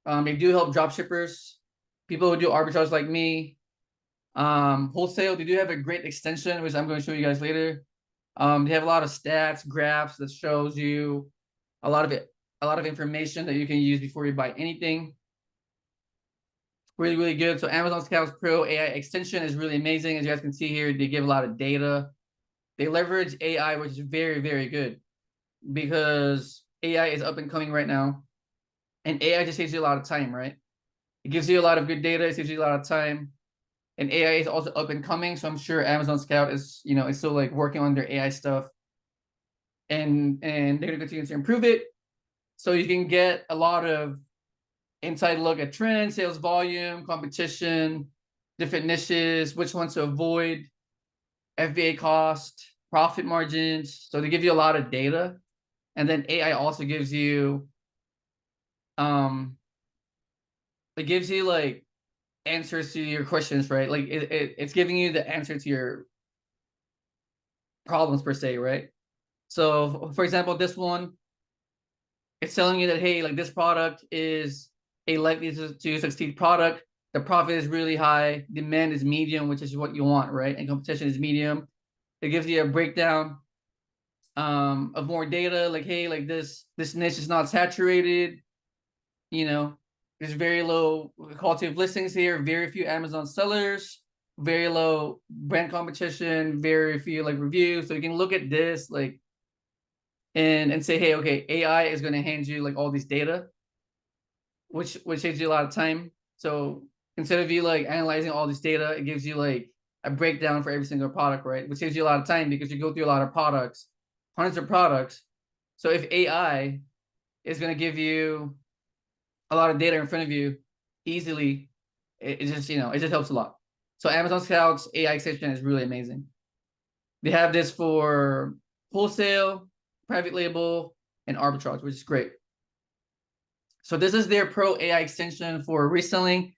They do help drop shippers, people who do arbitrage like me. Wholesale, they do have a great extension, which I'm going to show you guys later. They have a lot of stats, graphs that shows you a lot of information that you can use before you buy anything. Really, really good. So AMZScout's Pro AI extension is really amazing. As you guys can see here, they give a lot of data. They leverage AI, which is very, very good because AI is up and coming right now. And AI just saves you a lot of time, right? It gives you a lot of good data. It saves you a lot of time. And AI is also up and coming. So I'm sure AMZScout is, is still like working on their AI stuff. And they're going to continue to improve it. So you can get a lot of inside look at trends, sales volume, competition, different niches, which ones to avoid, FBA cost, profit margins. So they give you a lot of data. And then AI also gives you, it gives you like answers to your questions, right? Like it's giving you the answer to your problems per se, right? So for example, this one, it's telling you that, hey, like this product is a likely to succeed product. The profit is really high. Demand is medium, which is what you want, right? And competition is medium. It gives you a breakdown of more data, like, hey, like this niche is not saturated. There's very low quality of listings here, very few Amazon sellers, very low brand competition, very few like reviews. So you can look at this like and say, hey, okay, AI is going to hand you like all these data, which saves you a lot of time. So instead of you like analyzing all this data, it gives you like a breakdown for every single product, right? Which saves you a lot of time because you go through a lot of products, hundreds of products. So if AI is going to give you a lot of data in front of you easily, it just helps a lot. So AMZScout's AI extension is really amazing. They have this for wholesale, private label, and arbitrage, which is great. So this is their Pro AI extension for reselling.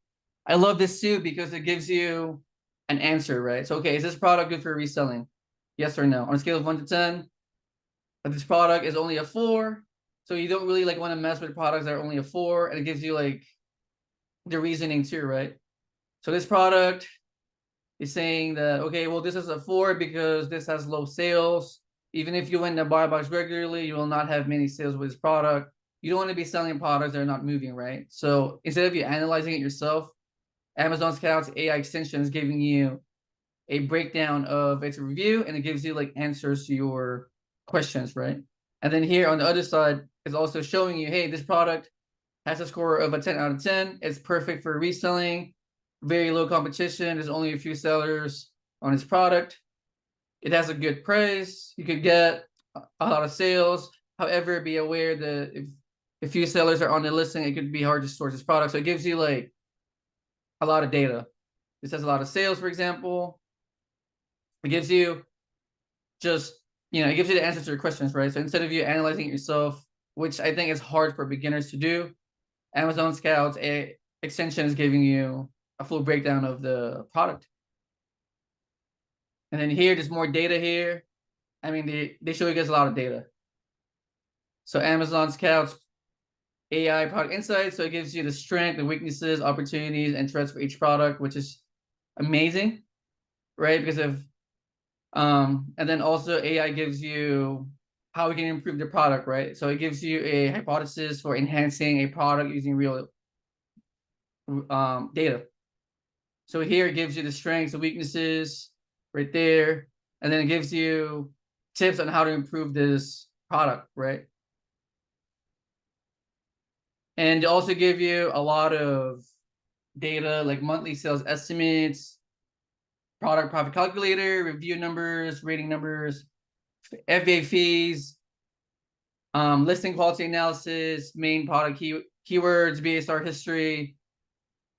I love this too because it gives you an answer, right? So, okay, is this product good for reselling? Yes or no? On a scale of 1 to 10, but this product is only a 4. So you don't really like want to mess with products that are only a 4, and it gives you like the reasoning too, right? So this product is saying that, okay, well, this is a 4 because this has low sales. Even if you went to buy box regularly, you will not have many sales with this product. You don't want to be selling products that are not moving, right? So instead of you analyzing it yourself, AMZScout's AI extension is giving you a breakdown of its review, and it gives you like answers to your questions, right? And then here on the other side, it's also showing you, hey, this product has a score of a 10 out of 10. It's perfect for reselling, very low competition. There's only a few sellers on this product. It has a good price. You could get a lot of sales. However, be aware that if few sellers are on the listing, it could be hard to source this product. So it gives you like a lot of data. This has a lot of sales, for example. It gives you just, it gives you the answers to your questions, right? So instead of you analyzing it yourself, which I think is hard for beginners to do, AMZScout's extension is giving you a full breakdown of the product. And then here, there's more data here. I mean, they show you guys a lot of data. So AMZScout's AI product insights. So it gives you the strength, the weaknesses, opportunities, and threats for each product, which is amazing, right? Because of and then also AI gives you how we can improve the product, right? So it gives you a hypothesis for enhancing a product using real data. So here it gives you the strengths and weaknesses right there. and then it gives you tips on how to improve this product, right? And also give you a lot of data like monthly sales estimates, product profit calculator, review numbers, rating numbers, FBA fees, listing quality analysis, main product keywords, BASR history,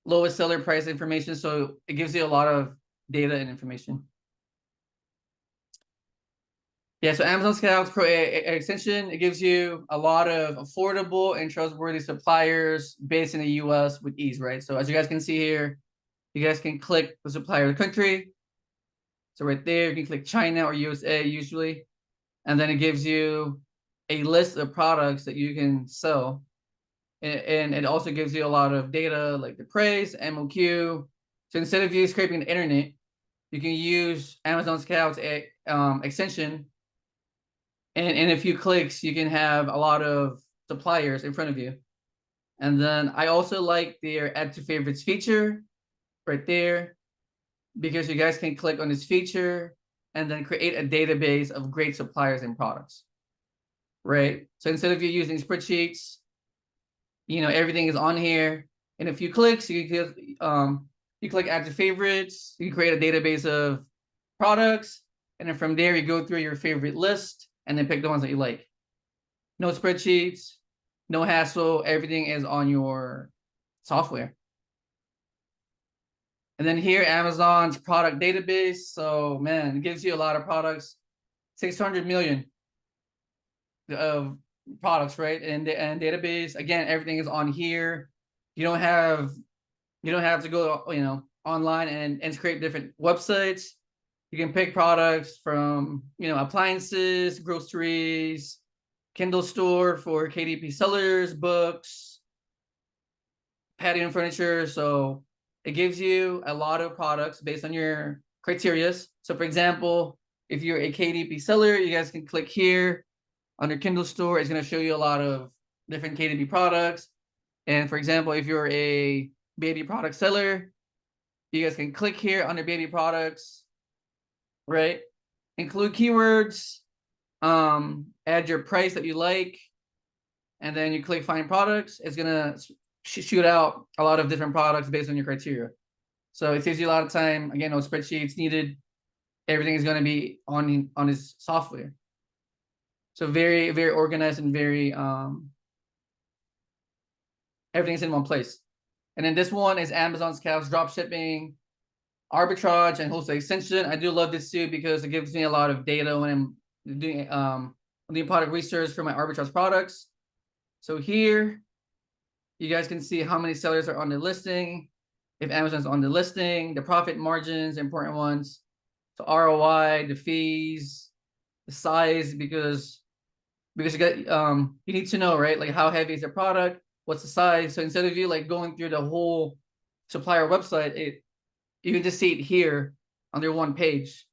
lowest seller price information. So it gives you a lot of data and information. Yeah, so Amazon Scout Pro extension, it gives you a lot of affordable and trustworthy suppliers based in the US with ease, right? So as you guys can see here, you guys can click the supplier country. So right there, you can click China or USA usually. And then it gives you a list of products that you can sell. And it also gives you a lot of data like the price, MOQ. So instead of you scraping the internet, you can use Amazon Scout's extension. And in a few clicks, you can have a lot of suppliers in front of you. And then I also like their add to favorites feature right there, because you guys can click on this feature and then create a database of great suppliers and products, right? So instead of you using spreadsheets, everything is on here. In a few clicks, you click add to favorites, you create a database of products, and then from there you go through your favorite list and then pick the ones that you like. No spreadsheets, no hassle, everything is on your software. And then here, Amazon's product database. So man, it gives you a lot of products, 600 million of products, right? And database, again, everything is on here. You don't have to go, online and create different websites. You can pick products from, appliances, groceries, Kindle store for KDP sellers, books, patio and furniture. So it gives you a lot of products based on your criteria. So for example, if you're a KDP seller, you guys can click here under Kindle store. It's going to show you a lot of different KDP products. And for example, if you're a baby product seller, you guys can click here under baby products, right? Include keywords, add your price that you like, and then you click find products. It's gonna shoot out a lot of different products based on your criteria. So it saves you a lot of time. Again, no spreadsheets needed. Everything is gonna be on his software. So very, very organized and very everything's in one place. And then this one is Amazon Scout's drop shipping, arbitrage, and wholesale extension. I do love this too because it gives me a lot of data when I'm doing product research for my arbitrage products. So here, you guys can see how many sellers are on the listing, if Amazon's on the listing, the profit margins, important ones. So ROI, the fees, the size, because you got you need to know, right? Like how heavy is the product, what's the size. So instead of you like going through the whole supplier website, you can just see it here under one page.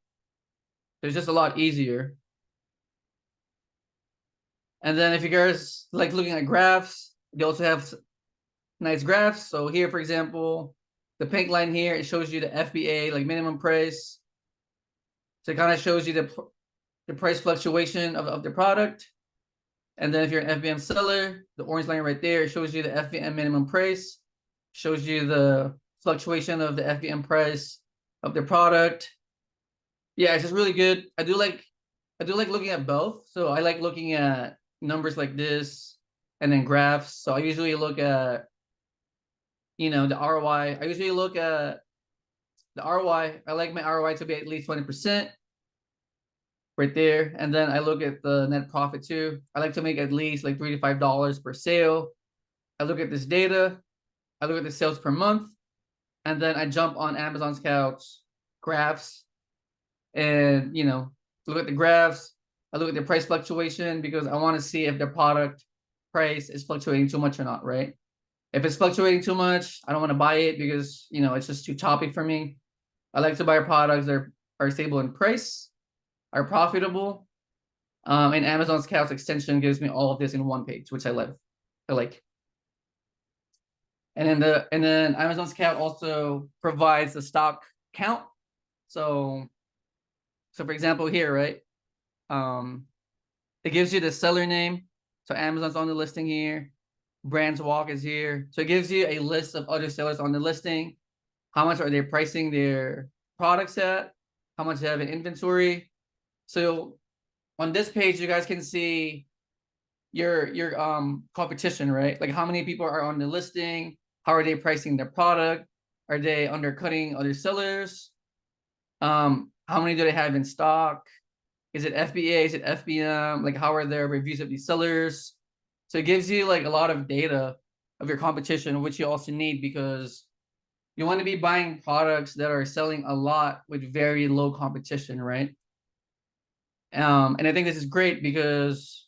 It's just a lot easier. And then if you guys like looking at graphs, they also have nice graphs. So here, for example, the pink line here, it shows you the FBA, like minimum price. So it kind of shows you the price fluctuation of the product. And then if you're an FBM seller, the orange line right there, it shows you the FBM minimum price, shows you the fluctuation of the FBM price of the product. Yeah, it's just really good. I do like looking at both. So I like looking at numbers like this and then graphs. So I usually look at, the ROI. I usually look at the ROI. I like my ROI to be at least 20% right there. And then I look at the net profit too. I like to make at least like $3 to $5 per sale. I look at this data. I look at the sales per month. And then I jump on Amazon Scout's graphs and, look at the graphs. I look at the price fluctuation because I want to see if the product price is fluctuating too much or not, right? If it's fluctuating too much, I don't want to buy it because, it's just too choppy for me. I like to buy products that are stable in price, are profitable. And Amazon Scout's extension gives me all of this in one page, which I like. And then Amazon Scout also provides the stock count. So So for example here, right? It gives you the seller name. So Amazon's on the listing here. Brands Walk is here. So it gives you a list of other sellers on the listing. How much are they pricing their products at? How much they have in inventory? So on this page, you guys can see your competition, right? Like how many people are on the listing? How are they pricing their product? Are they undercutting other sellers? How many do they have in stock? Is it FBA? Is it FBM? Like how are their reviews of these sellers? So it gives you like a lot of data of your competition, which you also need because you want to be buying products that are selling a lot with very low competition, right? And I think this is great because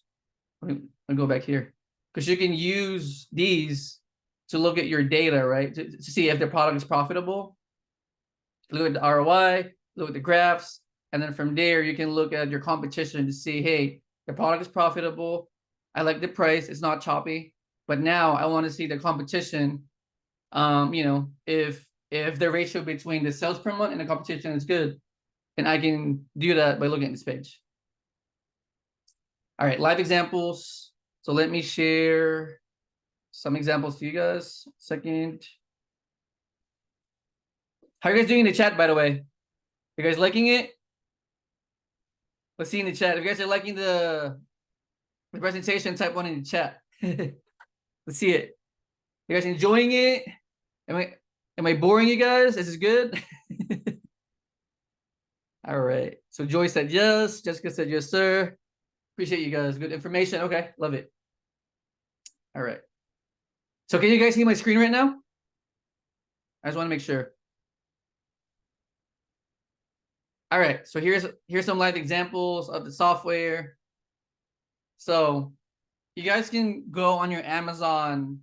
let me go back here because you can use these to look at your data, right? To see if the product is profitable. Look at the ROI, look at the graphs, and then from there you can look at your competition to see, hey, the product is profitable. I like the price; it's not choppy. But now I want to see the competition. If the ratio between the sales per month and the competition is good, and I can do that by looking at this page. All right, live examples. So let me share some examples to you guys. Second. How are you guys doing in the chat, by the way? You guys liking it? Let's see in the chat. If you guys are liking the presentation, type one in the chat. Let's see it. You guys enjoying it? Am I boring you guys? This is good. All right. So Joy said yes. Jessica said yes, sir. Appreciate you guys. Good information. Okay, love it. All right. So can you guys see my screen right now? I just want to make sure. All right. So here's some live examples of the software. So you guys can go on your Amazon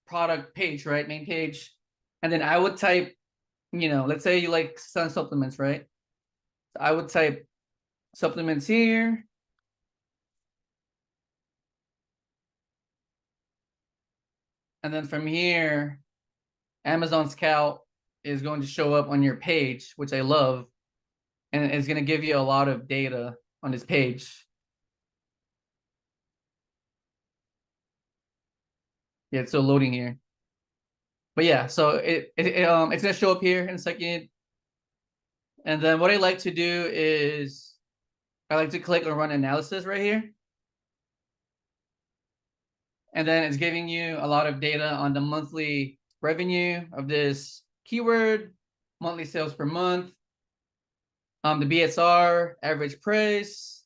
product page, right? Main page. And then I would type, let's say you like sun supplements, right? So I would type supplements here. And then from here, AMZScout is going to show up on your page, which I love. And it's going to give you a lot of data on this page. Yeah, it's still loading here. But yeah, so it's going to show up here in a second. And then what I like to do is I like to click on run analysis right here. And then it's giving you a lot of data on the monthly revenue of this keyword, monthly sales per month, the BSR, average price.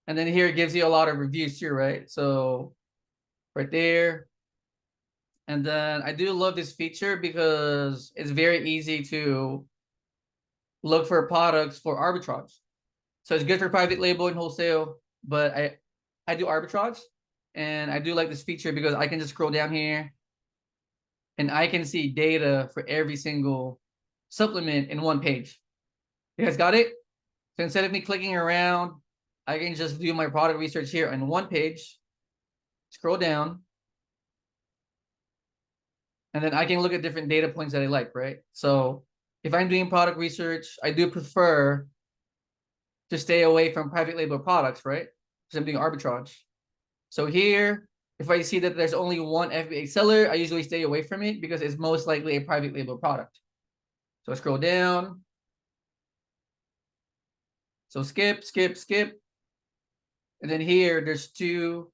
And then here it gives you a lot of reviews too, right? So right there. And then I do love this feature because it's very easy to look for products for arbitrage. So it's good for private label and wholesale, but I do arbitrage. And I do like this feature because I can just scroll down here and I can see data for every single supplement in one page. You guys got it? So instead of me clicking around, I can just do my product research here on one page, scroll down, and then I can look at different data points that I like, right? So if I'm doing product research, I do prefer to stay away from private label products, right? Because I'm doing arbitrage. So here, if I see that there's only one FBA seller, I usually stay away from it because it's most likely a private label product. So I scroll down. So skip, skip, skip. And then here, there's 2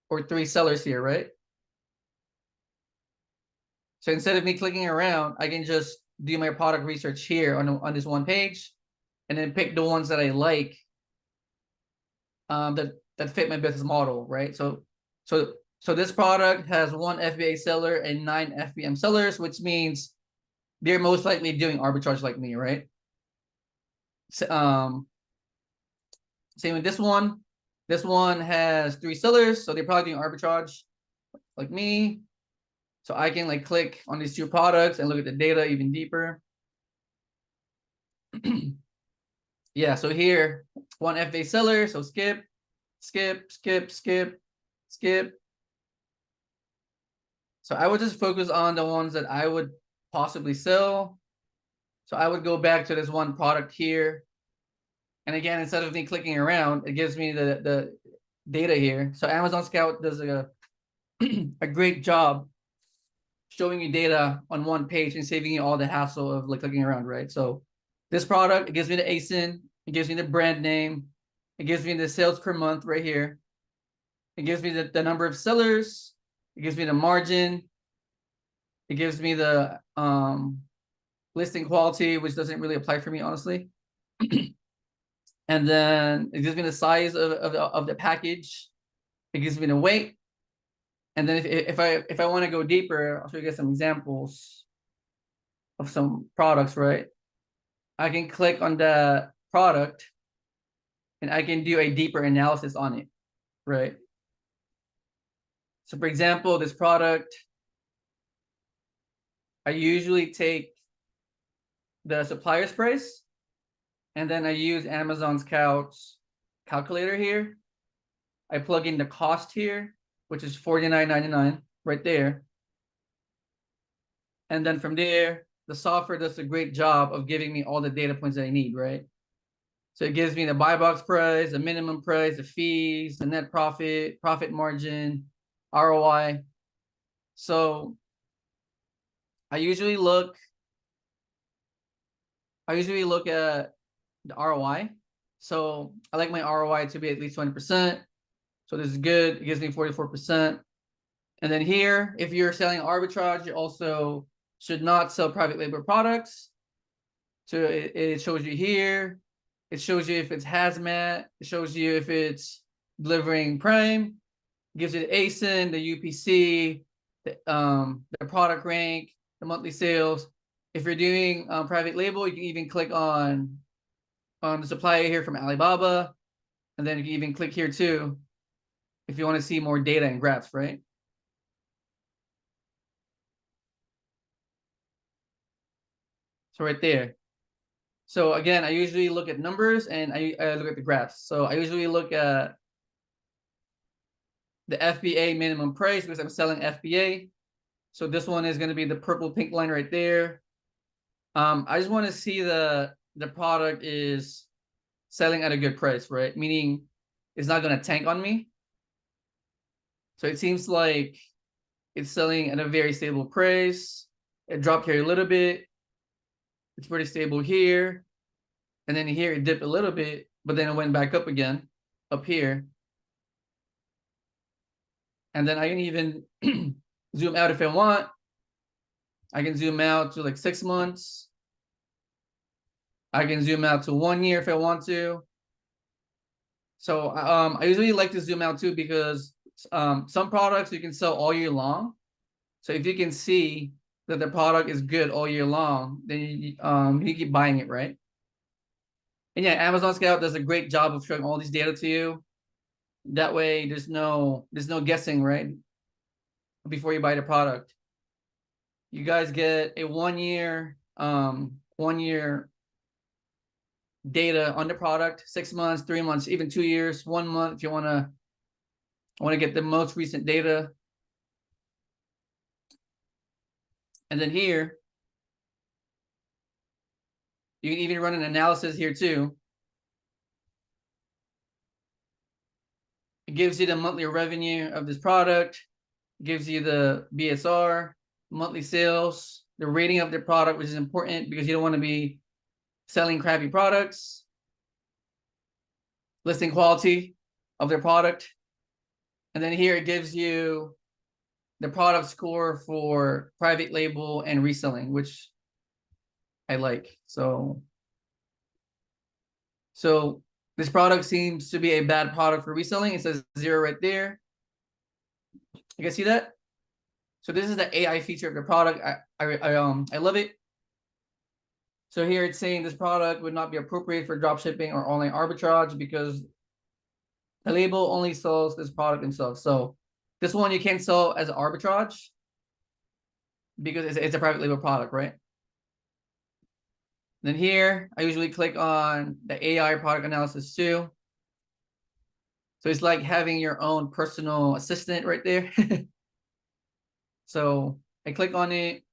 or 3 sellers here, right? So instead of me clicking around, I can just do my product research here on this one page and then pick the ones that I like that fit my business model, right? So this product has 1 FBA seller and 9 FBM sellers, which means they're most likely doing arbitrage like me, right? So, same with this one. This one has 3 sellers, so they're probably doing arbitrage like me. So I can like click on these 2 products and look at the data even deeper. Yeah, so here, 1 FBA seller, so skip, skip, skip, skip, skip. So I would just focus on the ones that I would possibly sell. So I would go back to this one product here. And again, instead of me clicking around, it gives me the data here. So AMZScout does a a great job showing you data on one page and saving you all the hassle of like clicking around, right? So this product, it gives me the ASIN, it gives me the brand name, it gives me the sales per month right here. It gives me the number of sellers, it gives me the margin, it gives me the listing quality, which doesn't really apply for me, honestly. And then it gives me the size of the package. It gives me the weight. And then if I want to go deeper, I'll show you guys some examples of some products, right? I can click on the product and I can do a deeper analysis on it, right? So for example, this product, I usually take the supplier's price and then I use AMZScout's calculator here. I plug in the cost here, which is $49.99 right there. And then from there, the software does a great job of giving me all the data points that I need, right? So it gives me the buy box price, the minimum price, the fees, the net profit, profit margin, ROI. So I usually look at the ROI. So I like my ROI to be at least 20%. So this is good. It gives me 44%. And then here, if you're selling arbitrage, you also should not sell private label products. So it shows you here. It shows you if it's hazmat. It shows you if it's delivering prime. It gives you the ASIN, the UPC, the product rank, the monthly sales. If you're doing private label, you can even click on the supplier here from Alibaba. And then you can even click here too if you want to see more data and graphs, right? So right there. So again, I usually look at numbers and I look at the graphs. So I usually look at the FBA minimum price because I'm selling FBA. So this one is going to be the purple pink line right there. I just want to see the product is selling at a good price, right? Meaning it's not going to tank on me. So it seems like it's selling at a very stable price. It dropped here a little bit. It's pretty stable here. And then here it dipped a little bit, but then it went back up again, up here. And then I can even zoom out if I want. I can zoom out to like 6 months. I can zoom out to 1 year if I want to. So I usually like to zoom out too because some products you can sell all year long. So if you can see that the product is good all year long, then you keep buying it, right? And yeah, AMZScout does a great job of showing all these data to you. That way, there's no guessing, right? Before you buy the product, you guys get a 1 year data on the product, 6 months, 3 months, even 2 years, 1 month if you want to get the most recent data. And then here, you can even run an analysis here too. It gives you the monthly revenue of this product, it gives you the BSR, monthly sales, the rating of the product, which is important because you don't want to be selling crappy products, listing quality of their product. And then here it gives you the product score for private label and reselling, which I like. So this product seems to be a bad product for reselling. It says 0 right there. You guys see that? So this is the AI feature of the product. I love it. So here it's saying this product would not be appropriate for drop shipping or online arbitrage because the label only sells this product themselves. So this one you can't sell as arbitrage because it's a private label product, right? Then here, I usually click on the AI product analysis too. So it's like having your own personal assistant right there. So I click on it.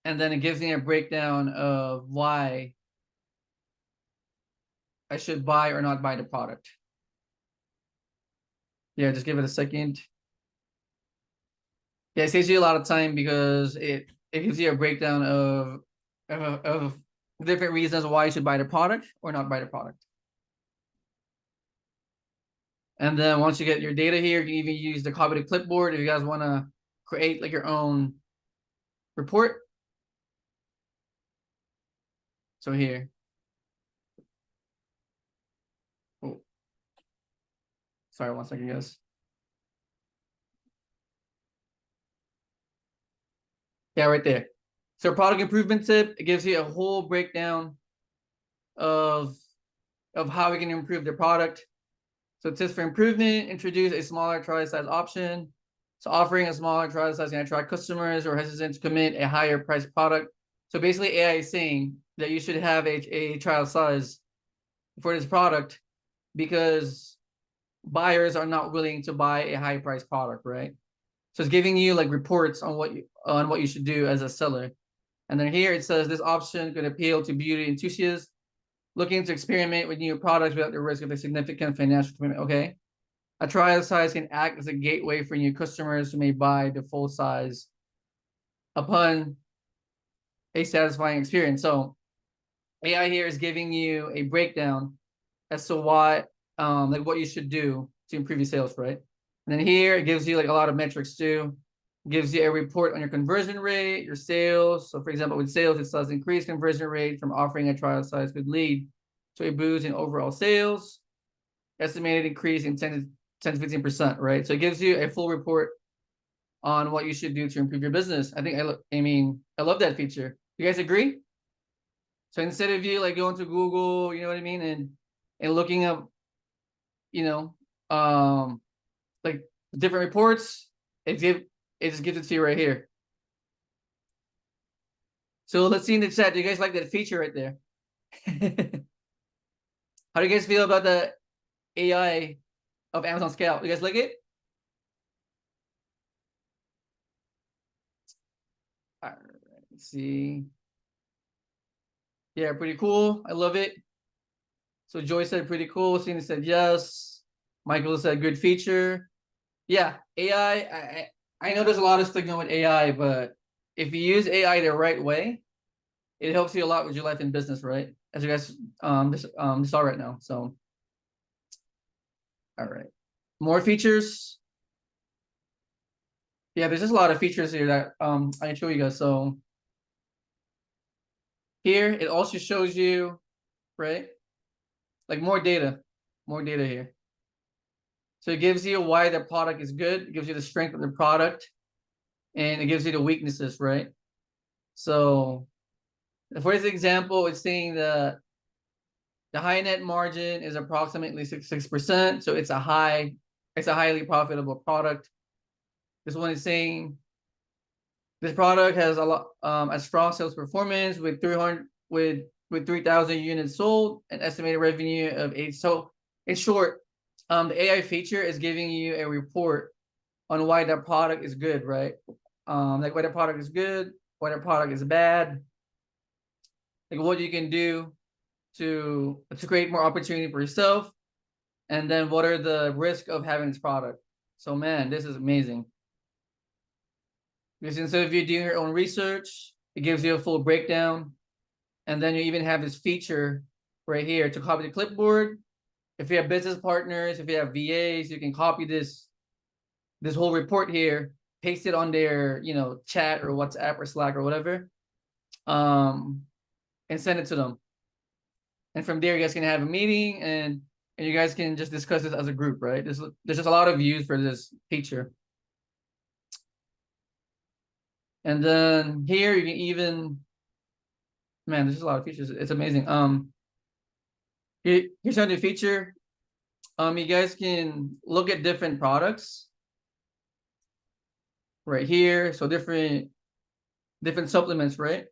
And then it gives me a breakdown of why I should buy or not buy the product. Yeah, just give it a second. Yeah, it saves you a lot of time because it gives you a breakdown of different reasons why you should buy the product or not buy the product. And then once you get your data here, you can even use the copy to clipboard if you guys want to create like your own report. So here. Oh, sorry, 1 second, guys. Yeah, right there. So product improvement tip, it gives you a whole breakdown of how we can improve the product. So it says for improvement, introduce a smaller try size option. So offering a smaller try size can attract customers or hesitant to commit a higher price product. So basically AI is saying that you should have a trial size for this product because buyers are not willing to buy a high price product, right? So it's giving you like reports on what you should do as a seller. And then here it says this option could appeal to beauty enthusiasts looking to experiment with new products without the risk of a significant financial commitment. Okay. A trial size can act as a gateway for new customers who may buy the full size upon a satisfying experience. So AI here is giving you a breakdown as to what like what you should do to improve your sales, right? And then here it gives you like a lot of metrics too. It gives you a report on your conversion rate, your sales. So for example, with sales, it says increase conversion rate from offering a trial size could lead to a boost in overall sales. Estimated increase in 10 to 15%, right? So it gives you a full report on what you should do to improve your business. I love that feature. You guys agree? So instead of you like going to Google, you know what I mean, and looking up, you know, like different reports, it just gives it to you right here. So let's see in the chat. Do you guys like that feature right there? How do you guys feel about the AI of AMZScout? You guys like it? All right, let's see. Yeah, pretty cool. I love it. So Joy said pretty cool. Cena said yes. Michael said good feature. Yeah, AI. I know there's a lot of stigma with AI, but if you use AI the right way, it helps you a lot with your life and business, right? As you guys saw right now. So, all right, more features. Yeah, there's just a lot of features here that I can show you guys. So here it also shows you, right, like more data here. So it gives you why the product is good. It gives you the strength of the product, and it gives you the weaknesses, right? So for this example, it's saying that the high net margin is approximately 6%. So it's a highly profitable product. This one is saying this product has a strong sales performance with 3,000 units sold, an estimated revenue of 8. So in short, the AI feature is giving you a report on why that product is good, right? Like why the product is good, why the product is bad, like what you can do to create more opportunity for yourself, and then what are the risks of having this product. So man, this is amazing. Because instead of you doing your own research, it gives you a full breakdown. And then you even have this feature right here to copy the clipboard. If you have business partners, if you have VAs, you can copy this whole report here, paste it on their, chat or WhatsApp or Slack or whatever, and send it to them. And from there, you guys can have a meeting and you guys can just discuss this as a group, right? There's just a lot of use for this feature. And then here you can even, man, there's just a lot of features. It's amazing. Here's another feature. You guys can look at different products right here. So different supplements, right?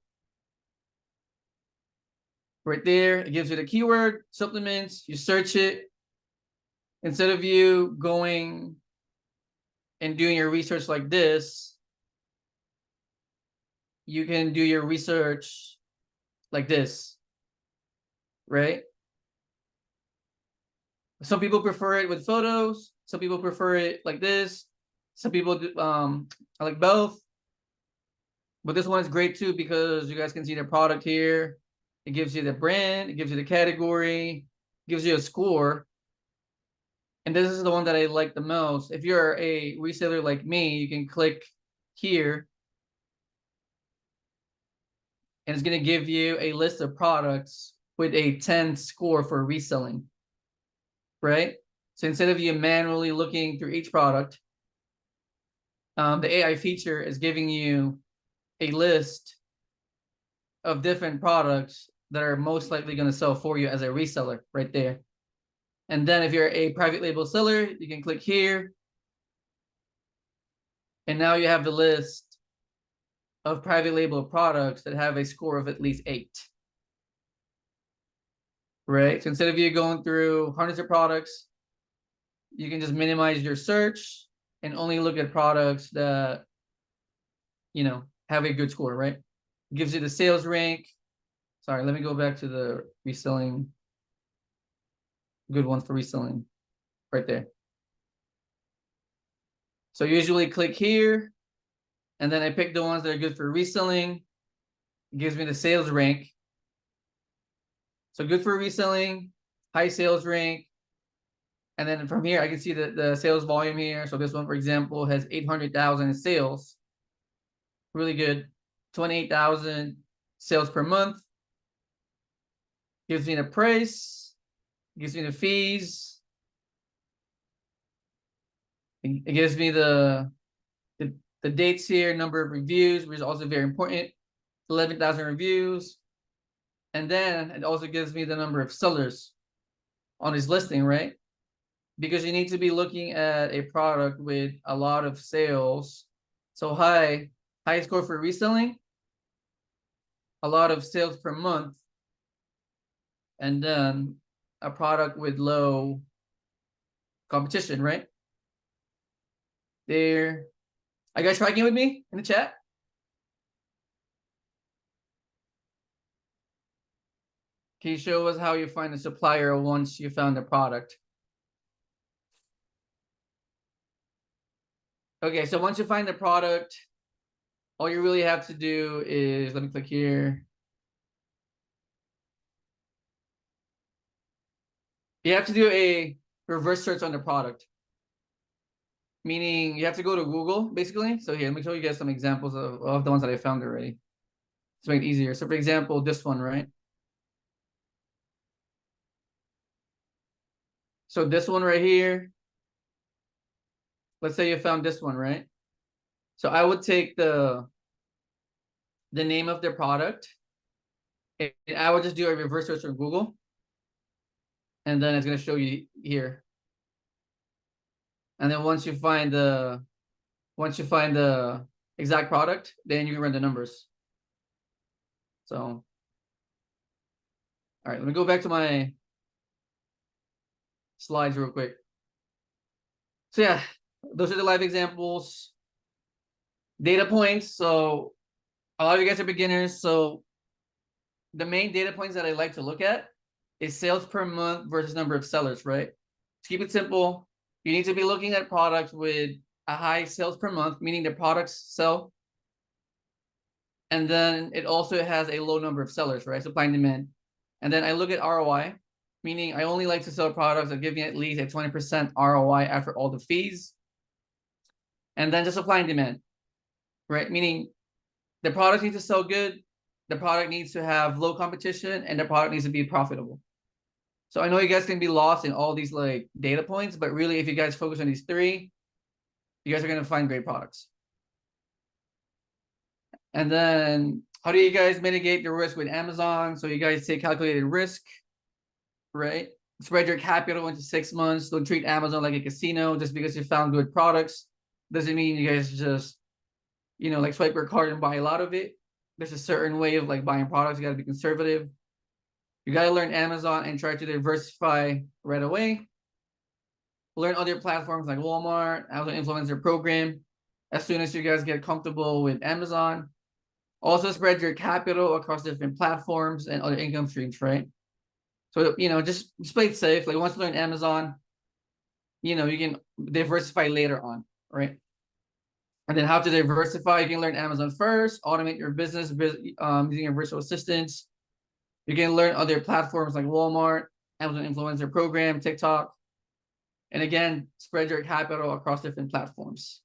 Right there, it gives you the keyword supplements. You search it. Instead of you going and doing your research like this, you can do your research like this, right? Some people prefer it with photos. Some people prefer it like this. Some people do, I like both. But this one is great too because you guys can see the product here. It gives you the brand, it gives you the category, gives you a score. And this is the one that I like the most. If you're a reseller like me, you can click here and it's going to give you a list of products with a 10 score for reselling, right? So instead of you manually looking through each product, the AI feature is giving you a list of different products that are most likely going to sell for you as a reseller right there. And then if you're a private label seller, you can click here. And now you have the list of private label products that have a score of at least 8. Right? So instead of you going through hundreds of products, you can just minimize your search and only look at products that, you know, have a good score, right? It gives you the sales rank. Sorry, let me go back to the reselling. Good ones for reselling right there. So usually click here, and then I pick the ones that are good for reselling. It gives me the sales rank. So good for reselling, high sales rank. And then from here, I can see the sales volume here. So this one, for example, has 800,000 in sales. Really good. 28,000 sales per month. Gives me the price. Gives me the fees. It gives me the dates here, number of reviews, which is also very important. 11,000 reviews. And then it also gives me the number of sellers on his listing, right? Because you need to be looking at a product with a lot of sales. So high score for reselling, a lot of sales per month, and then a product with low competition, right? There. Are you guys tracking with me in the chat? Can you show us how you find a supplier once you found the product? Okay, so once you find the product, all you really have to do is, let me click here. You have to do a reverse search on the product. Meaning you have to go to Google, basically. So here, let me show you guys some examples of the ones that I found already to make it easier. So for example, this one, right? So this one right here, let's say you found this one, right? So I would take the name of their product, and I would just do a reverse search on Google, and then it's going to show you here. And then once you find the exact product, then you can run the numbers. So, all right, let me go back to my slides real quick. So yeah, those are the live examples. Data points. So a lot of you guys are beginners. So the main data points that I like to look at is sales per month versus number of sellers, right? To keep it simple, you need to be looking at products with a high sales per month, meaning the products sell. And then it also has a low number of sellers, right? Supply and demand. And then I look at ROI, meaning I only like to sell products that give me at least a 20% ROI after all the fees. And then just supply and demand, right? Meaning the product needs to sell good, the product needs to have low competition, and the product needs to be profitable. So I know you guys can be lost in all these like data points, but really if you guys focus on these three, you guys are going to find great products. And then how do you guys mitigate the risk with Amazon? So you guys take calculated risk, right? Spread your capital into 6 months. Don't treat Amazon like a casino. Just because you found good products doesn't mean you guys just, you know, like swipe your card and buy a lot of it. There's a certain way of like buying products. You got to be conservative. You got to learn Amazon and try to diversify right away. Learn other platforms like Walmart, Amazon Influencer Program. As soon as you guys get comfortable with Amazon, also spread your capital across different platforms and other income streams, right? So, just play it safe. Like once you learn Amazon, you can diversify later on, right? And then how to diversify, you can learn Amazon first, automate your business using your virtual assistants. You can learn other platforms like Walmart, Amazon Influencer Program, TikTok. And again, spread your capital across different platforms.